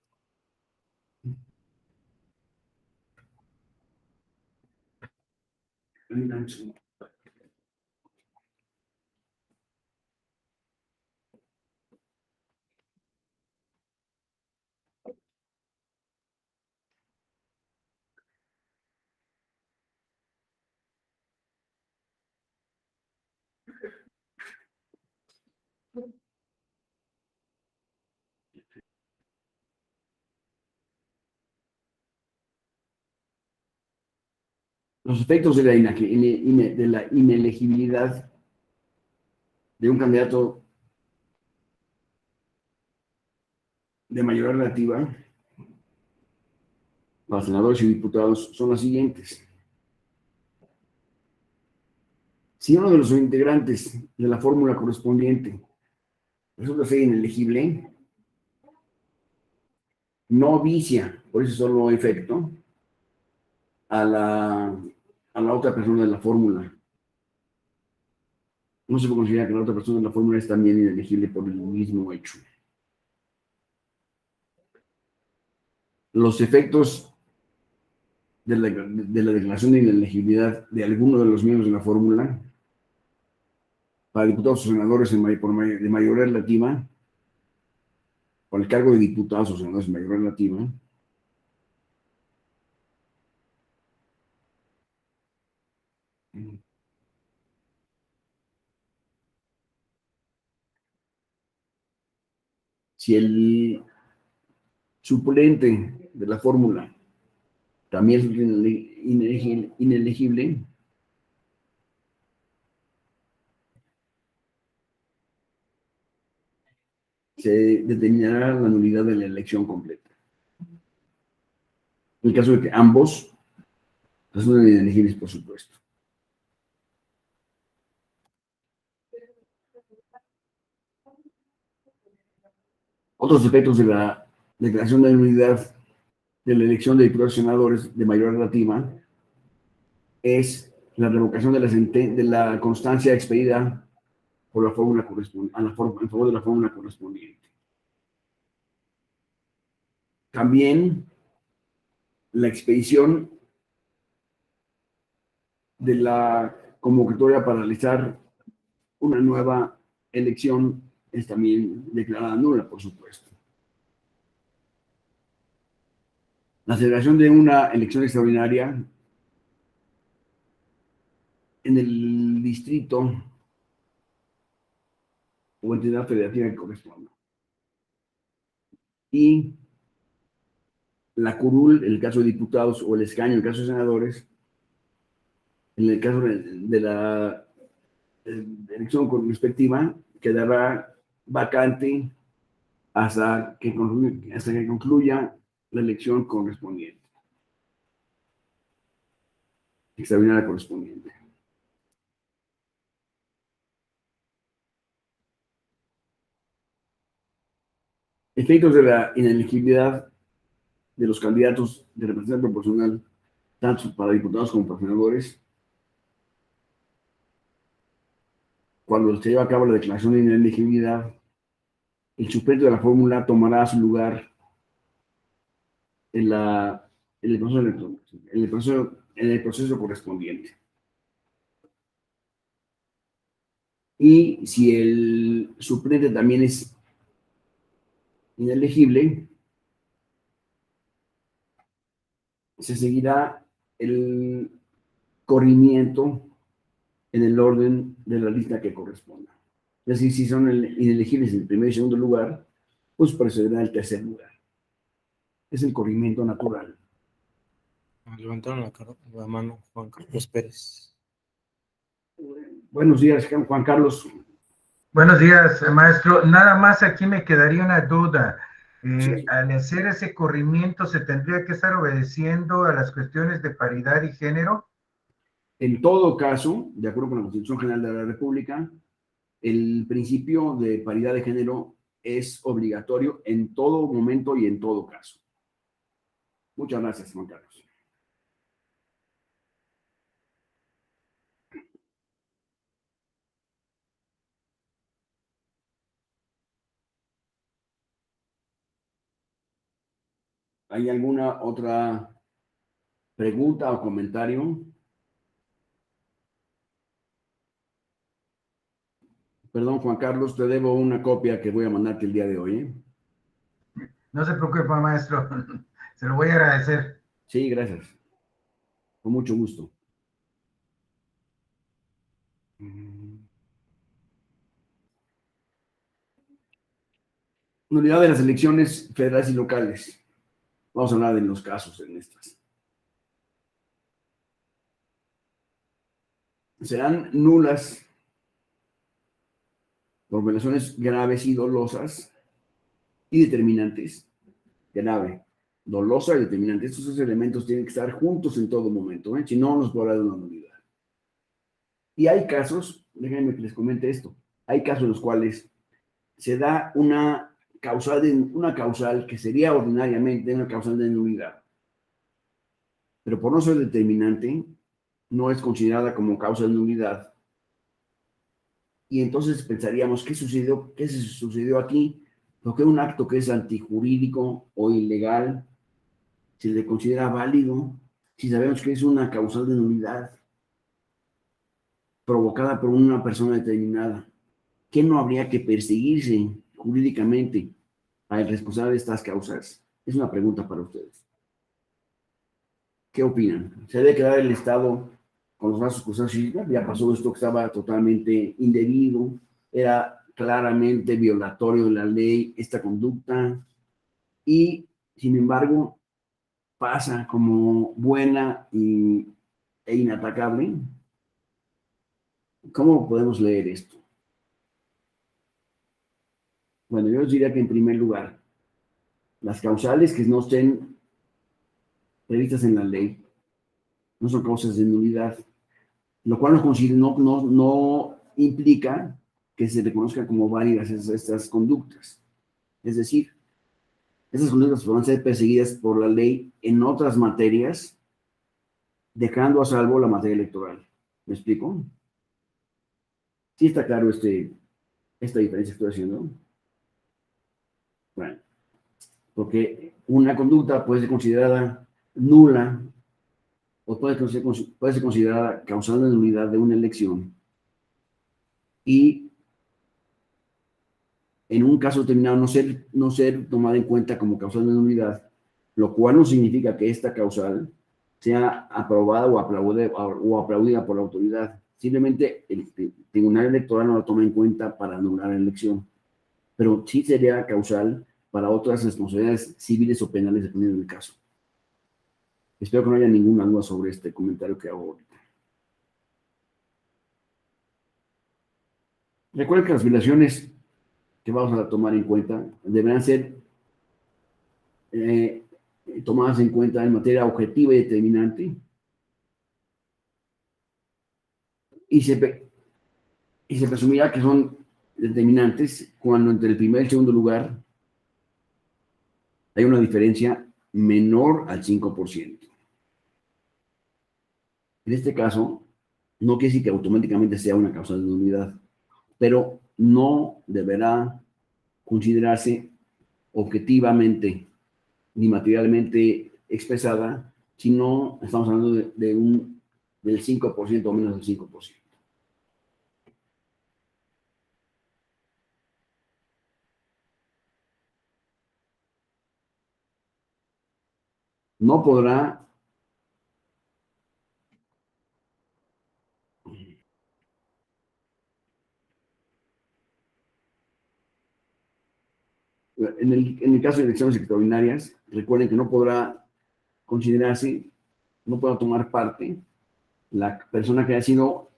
Los efectos de la inelegibilidad de un candidato de mayoría relativa para senadores y diputados son las siguientes. Si uno de los integrantes de la fórmula correspondiente resulta ser inelegible, no vicia por ese solo efecto a la otra persona de la fórmula. No se puede considerar que la otra persona de la fórmula es también inelegible por el mismo hecho. Los efectos de la declaración de inelegibilidad de alguno de los miembros de la fórmula para diputados o senadores de mayoría relativa, por el cargo de diputados o senadores de mayoría relativa, si el suplente de la fórmula también es inelegible, se determinará la nulidad de la elección completa. En el caso de que ambos resulten inelegibles, por supuesto. Otros efectos de la declaración de nulidad de la elección de diputados y senadores de mayoría relativa es la revocación de la constancia expedida por la fórmula correspondiente, en favor de la fórmula correspondiente. También la expedición de la convocatoria para realizar una nueva elección es también declarada nula, por supuesto. La celebración de una elección extraordinaria en el distrito o entidad federativa que corresponda. Y la curul, en el caso de diputados, o el escaño, en el caso de senadores, en el caso de la elección respectiva, quedará vacante hasta que concluya la elección correspondiente, extraordinaria correspondiente. Efectos de la inelegibilidad de los candidatos de representación proporcional, tanto para diputados como para senadores. Cuando se lleva a cabo la declaración de inelegibilidad, el suplente de la fórmula tomará su lugar en el proceso correspondiente. Y si el suplente también es inelegible, se seguirá el corrimiento en el orden de la lista que corresponda. Es decir, si son inelegibles en el primer y segundo lugar, pues procederá al tercer lugar. Es el corrimiento natural. Levantaron la mano Juan Carlos Pérez. Buenos días, Juan Carlos. Buenos días, maestro. Nada más aquí me quedaría una duda. Sí. Al hacer ese corrimiento, ¿se tendría que estar obedeciendo a las cuestiones de paridad y género? En todo caso, de acuerdo con la Constitución General de la República, el principio de paridad de género es obligatorio en todo momento y en todo caso. Muchas gracias, Juan Carlos. ¿Hay alguna otra pregunta o comentario? Perdón, Juan Carlos, te debo una copia que voy a mandarte el día de hoy, ¿eh? No se preocupe, maestro. Se lo voy a agradecer. Sí, gracias. Con mucho gusto. Nulidad de las elecciones federales y locales. Vamos a hablar de los casos en estas. Serán nulas por violaciones graves y dolosas y determinantes. Grave, dolosa y determinante. Estos dos elementos tienen que estar juntos en todo momento, ¿eh? Si no, nos podrá dar una nulidad. Y hay casos, déjenme que les comente esto, hay casos en los cuales se da una causal que sería ordinariamente una causal de nulidad, pero por no ser determinante, no es considerada como causa de nulidad. Y entonces pensaríamos, ¿qué sucedió? ¿Qué se sucedió aquí? Porque un acto que es antijurídico o ilegal se le considera válido si sabemos que es una causal de nulidad provocada por una persona determinada. ¿Qué no habría que perseguirse jurídicamente al responsable de estas causas? Es una pregunta para ustedes. ¿Qué opinan? ¿Se debe quedar el Estado con los brazos cruzados? Ya pasó esto que estaba totalmente indebido, era claramente violatorio de la ley esta conducta, y sin embargo pasa como buena e inatacable. ¿Cómo podemos leer esto? Bueno, yo les diría que en primer lugar, las causales que no estén previstas en la ley no son causas de nulidad, lo cual no implica que se reconozcan como válidas estas conductas. Es decir, esas conductas podrán ser perseguidas por la ley en otras materias, dejando a salvo la materia electoral. ¿Me explico? ¿Sí está claro esta diferencia que estoy haciendo? Bueno, porque una conducta puede ser considerada nula o puede ser considerada causal de nulidad de una elección y en un caso determinado no ser tomada en cuenta como causal de nulidad, lo cual no significa que esta causal sea aprobada o aplaudida por la autoridad. Simplemente el tribunal electoral no la toma en cuenta para anular la elección, pero sí sería causal para otras responsabilidades civiles o penales dependiendo del caso. Espero que no haya ninguna duda sobre este comentario que hago ahorita. Recuerden que las violaciones que vamos a tomar en cuenta deberán ser tomadas en cuenta en materia objetiva y determinante y se presumirá que son determinantes cuando entre el primer y el segundo lugar hay una diferencia menor al 5%. En este caso, no quiere decir que automáticamente sea una causa de nulidad, pero no deberá considerarse objetivamente ni materialmente expresada si no estamos hablando del 5% o menos del 5%. No podrá en el caso de elecciones extraordinarias, recuerden que no podrá considerarse, no podrá tomar parte la persona que haya sido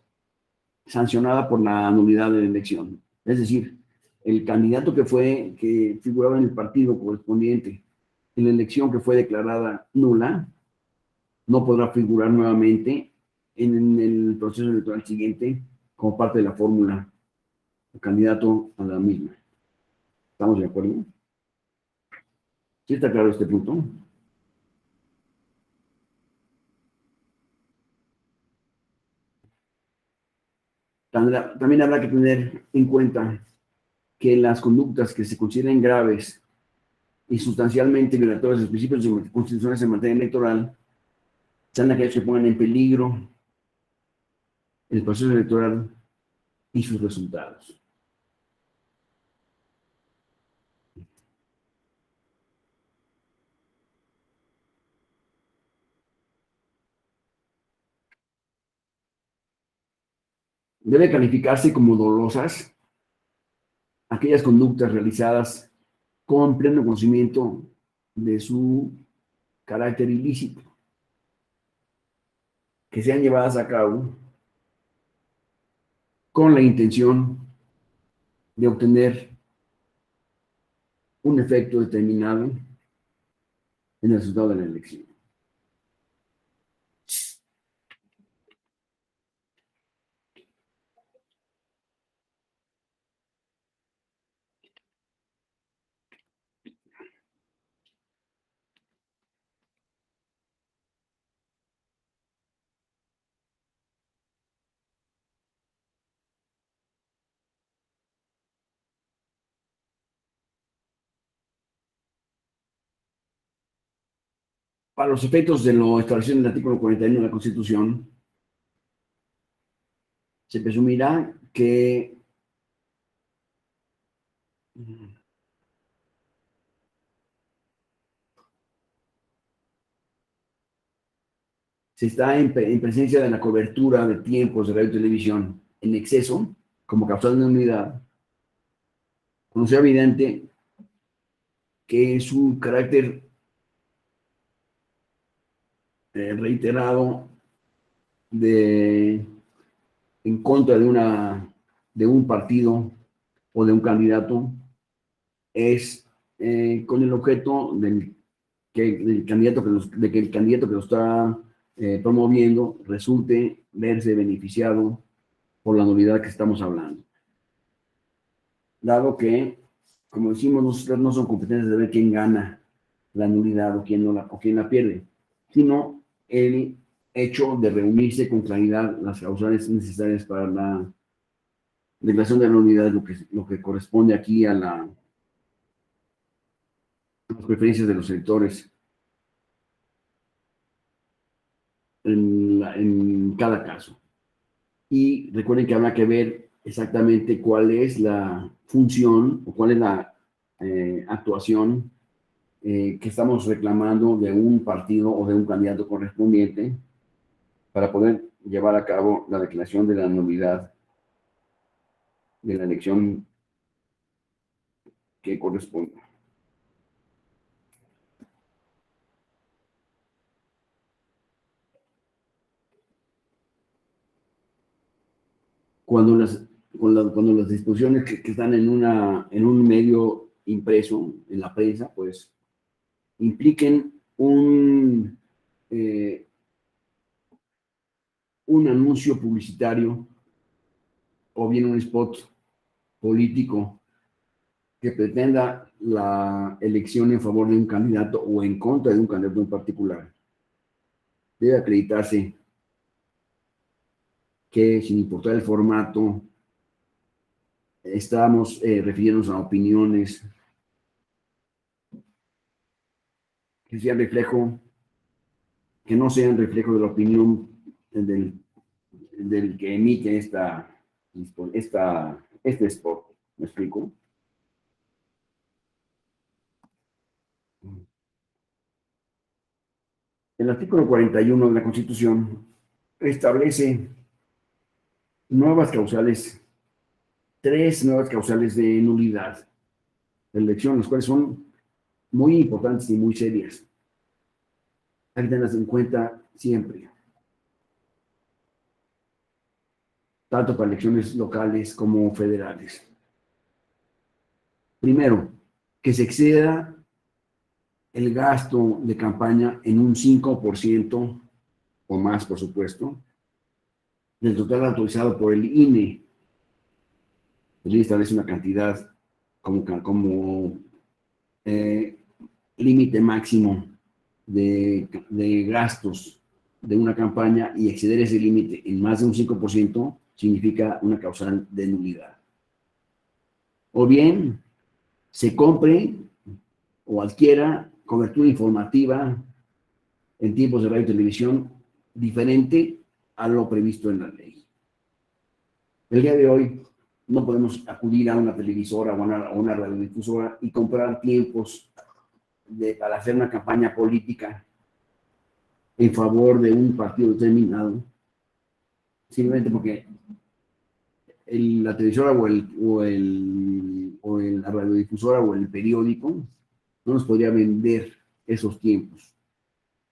sancionada por la nulidad de la elección. Es decir, el candidato que figuraba en el partido correspondiente en la elección que fue declarada nula, no podrá figurar nuevamente en el proceso electoral siguiente como parte de la fórmula el candidato a la misma. ¿Estamos de acuerdo? ¿Sí está claro este punto? También habrá que tener en cuenta que las conductas que se consideren graves y sustancialmente violatorias de los principios constitucionales en materia electoral sean aquellas que pongan en peligro el proceso electoral y sus resultados. Debe calificarse como dolosas aquellas conductas realizadas con pleno conocimiento de su carácter ilícito, que sean llevadas a cabo con la intención de obtener un efecto determinado en el resultado de la elección. Para los efectos de lo establecido en el artículo 41 de la Constitución, se presumirá que se está en presencia de la cobertura de tiempos de radio y televisión en exceso, como causal de nulidad, cuando sea evidente que su carácter reiterado en contra de un partido o de un candidato es con el objeto de que el candidato que lo está promoviendo resulte verse beneficiado por la nulidad que estamos hablando. Dado que, como decimos, nosotros no son competentes de ver quién gana la nulidad o quién la pierde, sino el hecho de reunirse con claridad las causales necesarias para la declaración de la nulidad, lo que corresponde aquí a las preferencias de los electores en cada caso. Y recuerden que habrá que ver exactamente cuál es la función o cuál es la actuación que estamos reclamando de un partido o de un candidato correspondiente para poder llevar a cabo la declaración de la nulidad de la elección que corresponde. Cuando las disposiciones que están en un medio impreso, en la prensa, pues impliquen un anuncio publicitario o bien un spot político que pretenda la elección en favor de un candidato o en contra de un candidato en particular. Debe acreditarse que, sin importar el formato, estamos refiriéndonos a opiniones que sean reflejo, que no sean reflejo de la opinión del que emite este spot. ¿Me explico? El artículo 41 de la Constitución establece tres nuevas causales de nulidad de elección, las cuales son muy importantes y muy serias. Hay que tenerlas en cuenta siempre, tanto para elecciones locales como federales. Primero, que se exceda el gasto de campaña en un 5% o más, por supuesto, del total autorizado por el INE. El INE establece una cantidad como límite máximo de gastos de una campaña, y exceder ese límite en más de un 5% significa una causal de nulidad. O bien se compre o adquiera cobertura informativa en tiempos de radio y televisión diferente a lo previsto en la ley. El día de hoy no podemos acudir a una televisora o a una radiodifusora y comprar tiempos para hacer una campaña política en favor de un partido determinado, simplemente porque la televisora o la radiodifusora o el periódico no nos podría vender esos tiempos,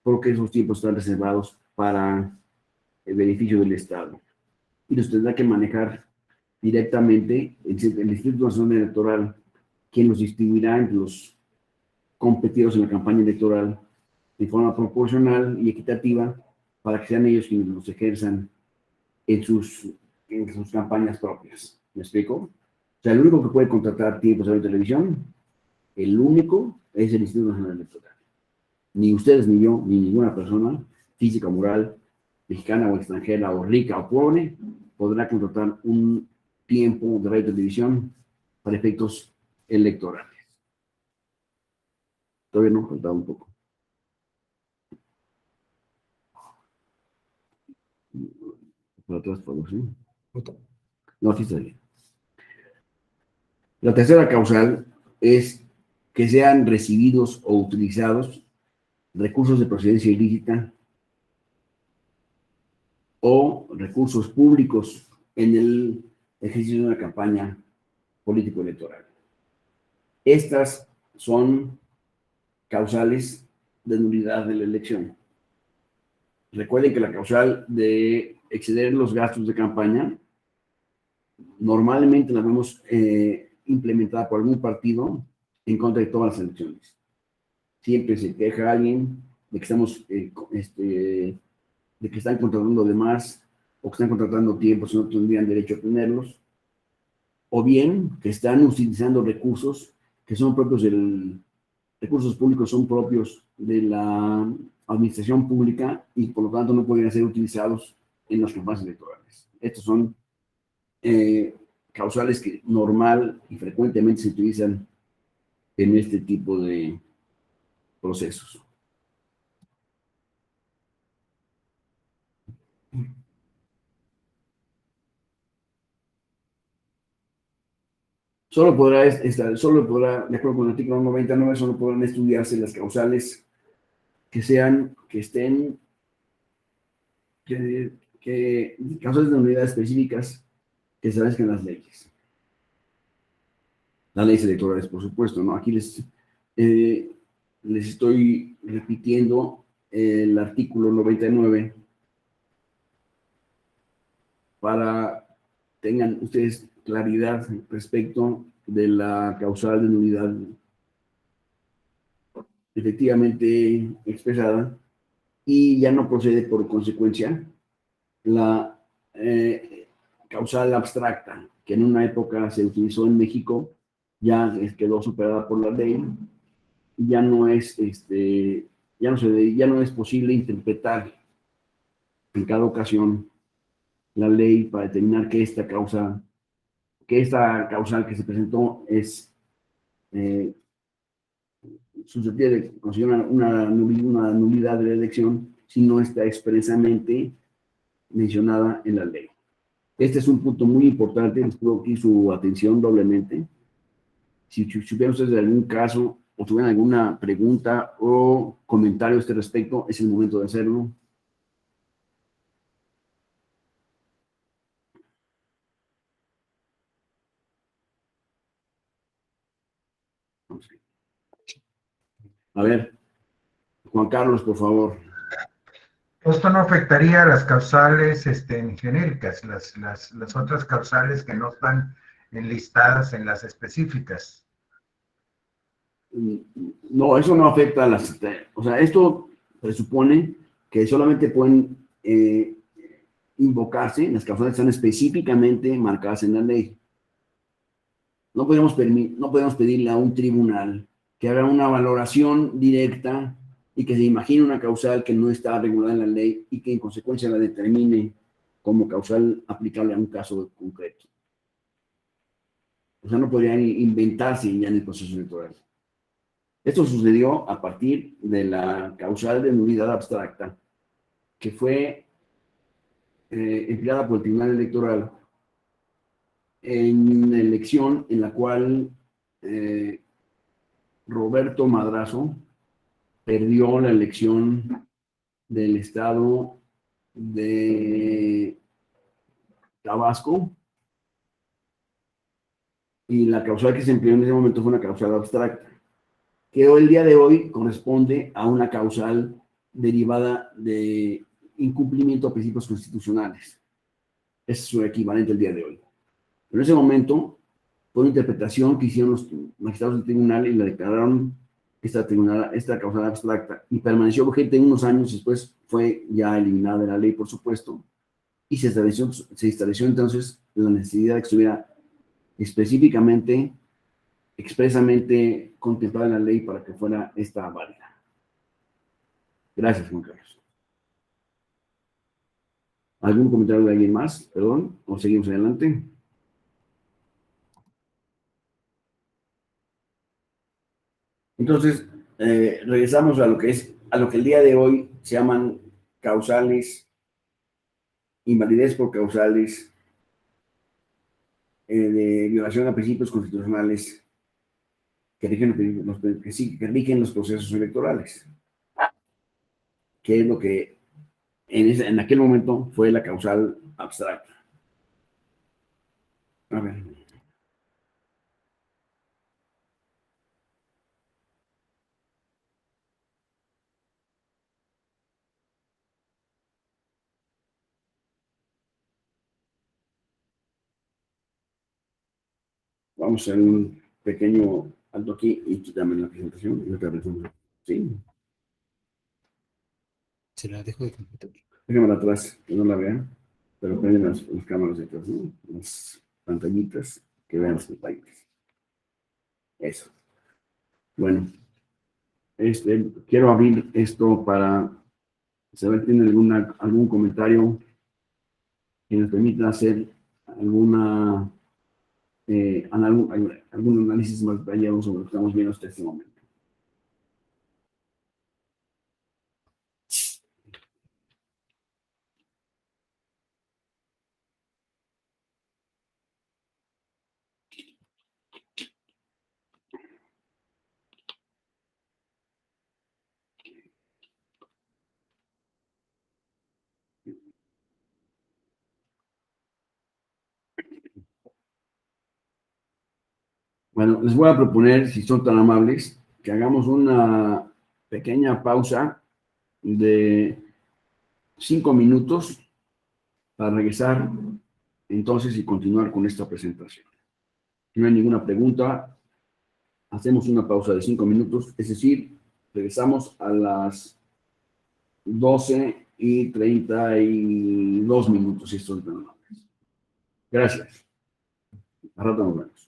porque esos tiempos están reservados para el beneficio del Estado. Y los tendrá que manejar directamente el Instituto Nacional Electoral, quien los distribuirá entre los competidores en la campaña electoral de forma proporcional y equitativa, para que sean ellos quienes los ejerzan en sus campañas propias. ¿Me explico? O sea, el único que puede contratar tiempos de televisión, el único, es el Instituto Nacional Electoral. Ni ustedes, ni yo, ni ninguna persona, física o moral, mexicana o extranjera, o rica o pobre, podrá contratar un tiempo de radio y televisión para efectos electorales. Todavía no, faltaba un poco. Para atrás, por favor, ¿sí? No, aquí está bien. La tercera causal es que sean recibidos o utilizados recursos de procedencia ilícita o recursos públicos en el ejercicio de una campaña político-electoral. Estas son causales de nulidad de la elección. Recuerden que la causal de exceder los gastos de campaña normalmente la vemos implementada por algún partido en contra de todas las elecciones. Siempre se queja alguien de que estamos, de que están contratando de más o que están contratando tiempos y no tendrían derecho a tenerlos, o bien que están utilizando recursos que son propios recursos públicos son propios de la administración pública y por lo tanto no podrían ser utilizados en las campañas electorales. Estos son causales que normal y frecuentemente se utilizan en este tipo de procesos. Solo podrá, de acuerdo con el artículo 99, solo podrán estudiarse las causales que estén, causales de unidades específicas que se establezcan en las leyes. Las leyes electorales, por supuesto, ¿no? Aquí les estoy repitiendo el artículo 99 para tengan ustedes claridad respecto de la causal de nulidad efectivamente expresada y ya no procede por consecuencia la causal abstracta que en una época se utilizó en México, ya quedó superada por la ley, ya no es, ya no es posible interpretar en cada ocasión la ley para determinar que esta causal que se presentó es susceptible de considerar una nulidad de la elección si no está expresamente mencionada en la ley. Este es un punto muy importante, les pido aquí su atención doblemente. Si supieran ustedes de algún caso o tuvieran alguna pregunta o comentario a este respecto, es el momento de hacerlo. A ver, Juan Carlos, por favor. Esto no afectaría a las causales genéricas, las otras causales que no están enlistadas en las específicas. No, eso no afecta a las... O sea, esto presupone que solamente pueden invocarse las causales que están específicamente marcadas en la ley. No podemos pedirle a un tribunal que haga una valoración directa y que se imagine una causal que no está regulada en la ley y que en consecuencia la determine como causal aplicable a un caso concreto. O sea, no podrían inventarse ya en el proceso electoral. Esto sucedió a partir de la causal de nulidad abstracta, que fue empleada por el Tribunal Electoral en una elección en la cual Roberto Madrazo perdió la elección del estado de Tabasco y la causal que se empleó en ese momento fue una causal abstracta, que hoy, el día de hoy, corresponde a una causal derivada de incumplimiento a principios constitucionales. Ese es su equivalente el día de hoy. Pero en ese momento fue una interpretación que hicieron los magistrados del tribunal y la declararon esta causal abstracta y permaneció vigente unos años después, fue ya eliminada de la ley, por supuesto, y se estableció entonces la necesidad de que estuviera específicamente, expresamente contemplada en la ley para que fuera esta válida. Gracias, Juan Carlos. ¿Algún comentario de alguien más? Perdón, o seguimos adelante. Entonces, regresamos a lo que el día de hoy se llaman causales, invalidez por causales de violación a principios constitucionales que rigen los procesos electorales, que es lo que en aquel momento fue la causal abstracta. A ver. vamos a hacer un pequeño alto aquí y quítame la presentación. Y otra vez, sí, Se la dejo de completar. déjamela atrás, que no la vean, pero prenden las cámaras de atrás, ¿no? Las pantallitas, que vean las pantallitas. Eso. Bueno, quiero abrir esto para saber si tiene algún comentario que nos permita hacer alguna, algún análisis más detallado sobre lo que estamos viendo hasta este momento. Bueno, les voy a proponer, si son tan amables, que hagamos una pequeña pausa de 5 minutos para regresar entonces y continuar con esta presentación. Si no hay ninguna pregunta, hacemos una pausa de 5 minutos, es decir, regresamos a las 12:32, si esto es tan amables. Gracias. A rato nos vemos.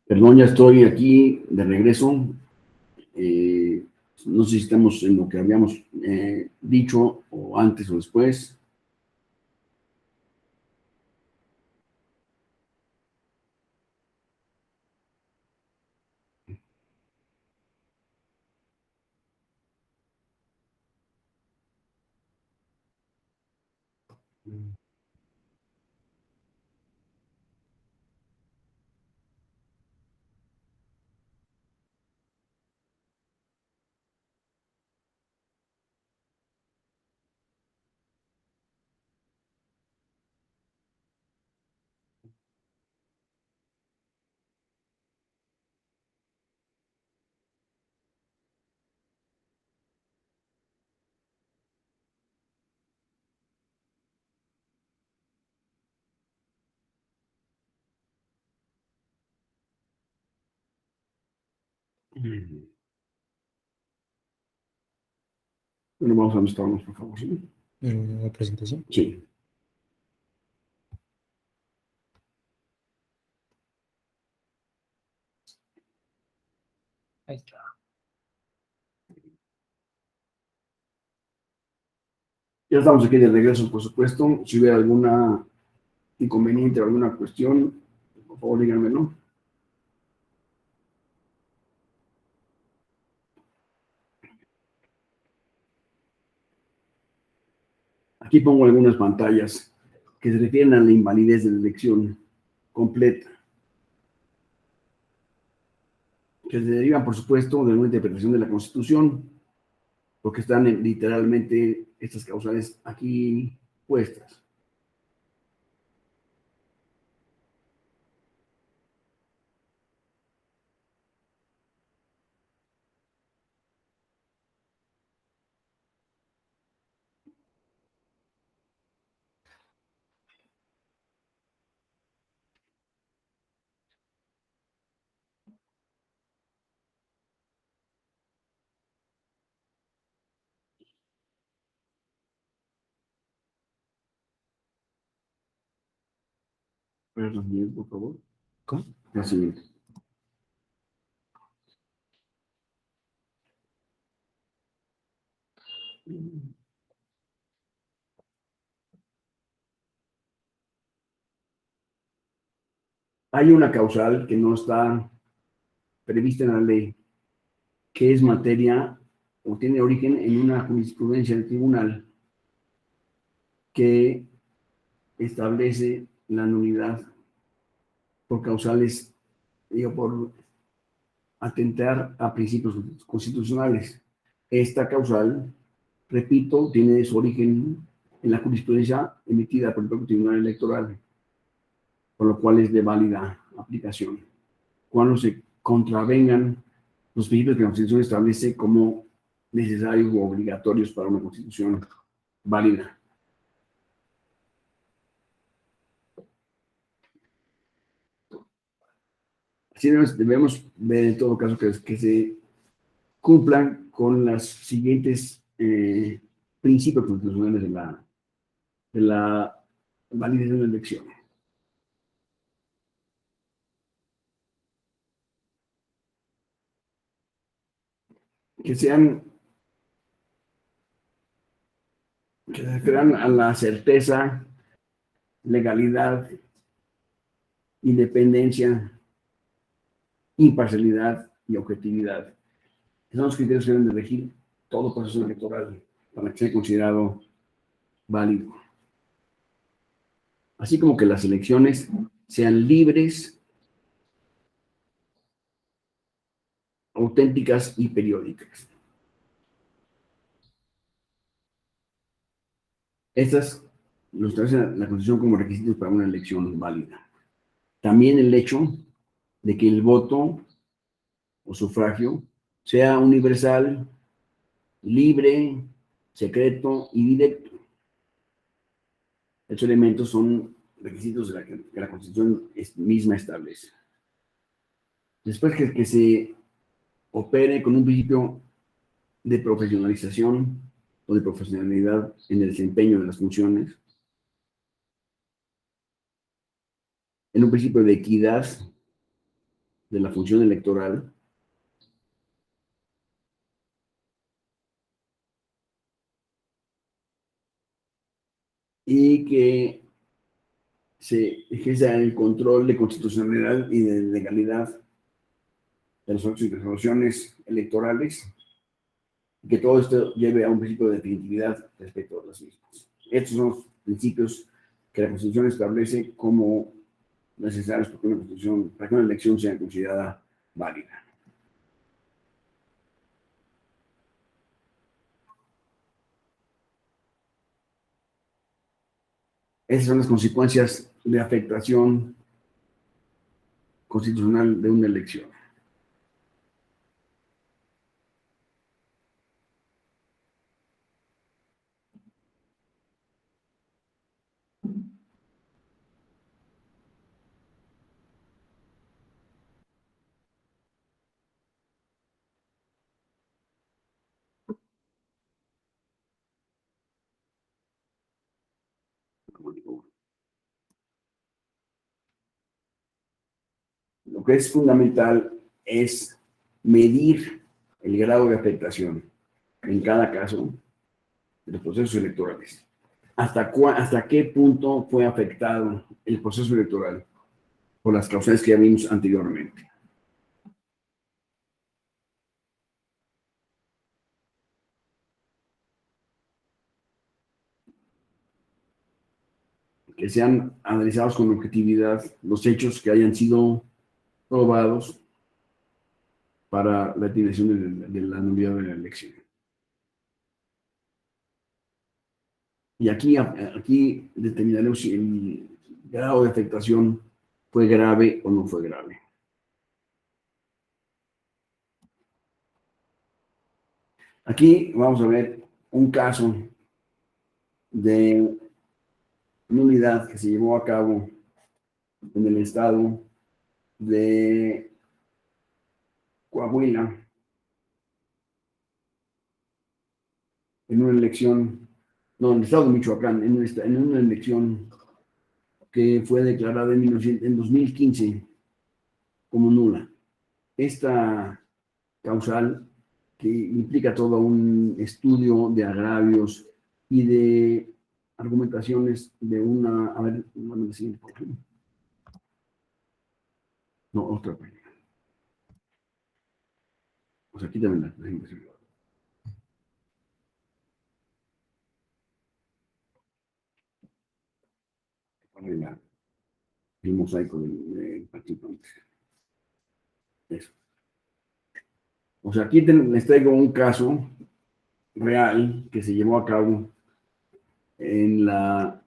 Perdón, ya estoy aquí de regreso. No sé si estamos en lo que habíamos dicho, o antes o después. Bueno, vamos a mostrarnos, por favor. ¿Sí? La presentación. Sí. Ahí está. Ya estamos aquí de regreso, por supuesto. Si hubiera alguna inconveniente o alguna cuestión, por favor, díganmelo. Aquí pongo algunas pantallas que se refieren a la invalidez de la elección completa, que se derivan, por supuesto, de una interpretación de la Constitución, porque están literalmente estas causales aquí puestas. ¿Puedes la siguiente, por favor? ¿Cómo? La siguiente. Hay una causal que no está prevista en la ley, que es materia o tiene origen en una jurisprudencia del tribunal que establece la nulidad por causales, digo, por atentar a principios constitucionales. Esta causal, repito, tiene su origen en la jurisprudencia emitida por el propio Tribunal Electoral, por lo cual es de válida aplicación. Cuando se contravengan los principios que la Constitución establece como necesarios o obligatorios para una Constitución válida. Así debemos ver en todo caso que se cumplan con los siguientes principios constitucionales de la validez de una elección. Que se refieran a la certeza, legalidad, independencia, imparcialidad y objetividad. Son los criterios que deben de regir todo proceso electoral para que sea considerado válido. Así como que las elecciones sean libres, auténticas y periódicas. Estas lo establece la Constitución como requisitos para una elección válida. También el hecho de que el voto o sufragio sea universal, libre, secreto y directo. Estos elementos son requisitos que la Constitución misma establece. Después que se opere con un principio de profesionalización o de profesionalidad en el desempeño de las funciones, en un principio de equidad de la función electoral y que se ejerza el control de constitucionalidad y de legalidad de las resoluciones electorales, y que todo esto lleve a un principio de definitividad respecto a las mismas. Estos son los principios que la Constitución establece como necesarios para que una elección sea considerada válida. Esas son las consecuencias de afectación constitucional de una elección. Lo que es fundamental es medir el grado de afectación en cada caso de los procesos electorales. ¿Hasta qué punto fue afectado el proceso electoral por las causales que ya vimos anteriormente? Que sean analizados con objetividad los hechos que hayan sido probados para la determinación de la nulidad de la elección. Y aquí determinaremos si el grado de afectación fue grave o no fue grave. Aquí vamos a ver un caso de nulidad que se llevó a cabo en el estado de Coahuila en una elección, no, en el estado de Michoacán, en una elección que fue declarada en 2015 como nula. Esta causal que implica todo un estudio de agravios y de argumentaciones de una... A ver, bueno, siguiente, por ejemplo. No, otra página. O sea, quítame la presentación. El mosaico del participante. Eso. O sea, aquí les traigo un caso real que se llevó a cabo en la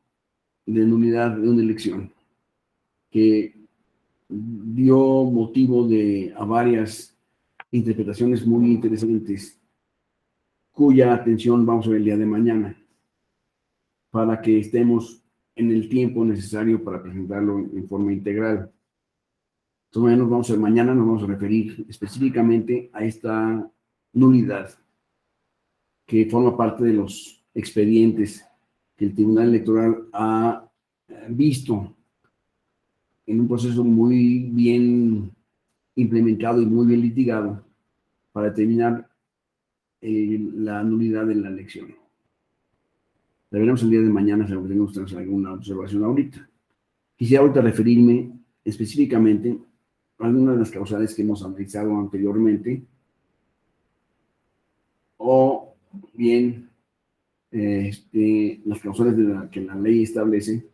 nulidad de una elección que dio motivo a varias interpretaciones muy interesantes, cuya atención vamos a ver el día de mañana, para que estemos en el tiempo necesario para presentarlo en forma integral. Entonces, mañana nos vamos a referir específicamente a esta nulidad que forma parte de los expedientes que el Tribunal Electoral ha visto en un proceso muy bien implementado y muy bien litigado para determinar la nulidad de la elección. La veremos el día de mañana, si tenemos alguna observación ahorita. Quisiera ahorita referirme específicamente a algunas de las causales que hemos analizado anteriormente, o bien las causales que la ley establece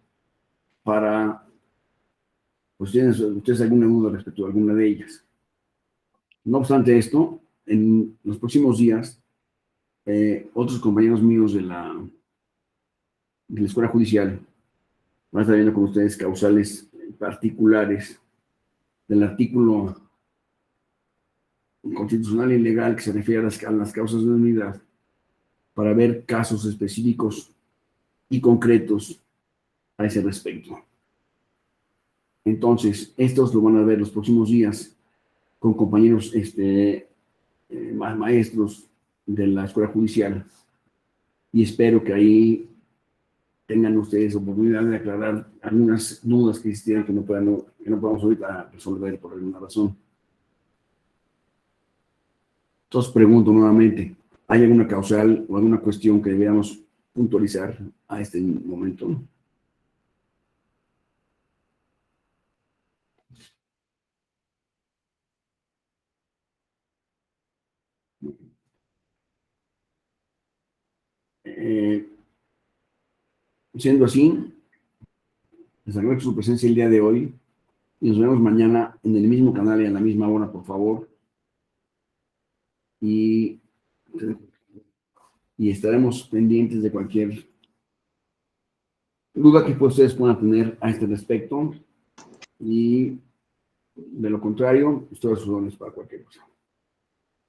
para, pues, ¿ustedes alguna duda respecto a alguna de ellas? No obstante esto, en los próximos días, otros compañeros míos de la Escuela Judicial van a estar viendo con ustedes causales particulares del artículo constitucional y legal que se refiere a las causas de nulidad, para ver casos específicos y concretos a ese respecto. Entonces, estos lo van a ver los próximos días con compañeros maestros de la Escuela Judicial, y espero que ahí tengan ustedes oportunidad de aclarar algunas dudas que existieran que no podamos ahorita resolver por alguna razón. Entonces pregunto nuevamente, ¿hay alguna causal o alguna cuestión que deberíamos puntualizar a este momento? Siendo así, les agradezco su presencia el día de hoy y nos vemos mañana en el mismo canal y a la misma hora, por favor. Y estaremos pendientes de cualquier duda que ustedes puedan tener a este respecto. Y de lo contrario, estoy a sus órdenes para cualquier cosa.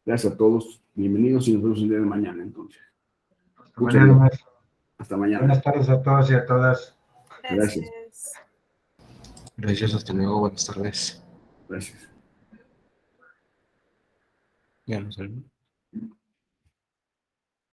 Gracias a todos, bienvenidos y nos vemos el día de mañana entonces. Muchas Mañana, gracias. Hasta mañana. buenas tardes a todos y a todas. Gracias. Gracias, hasta luego, buenas tardes. Gracias. Ya nos vemos.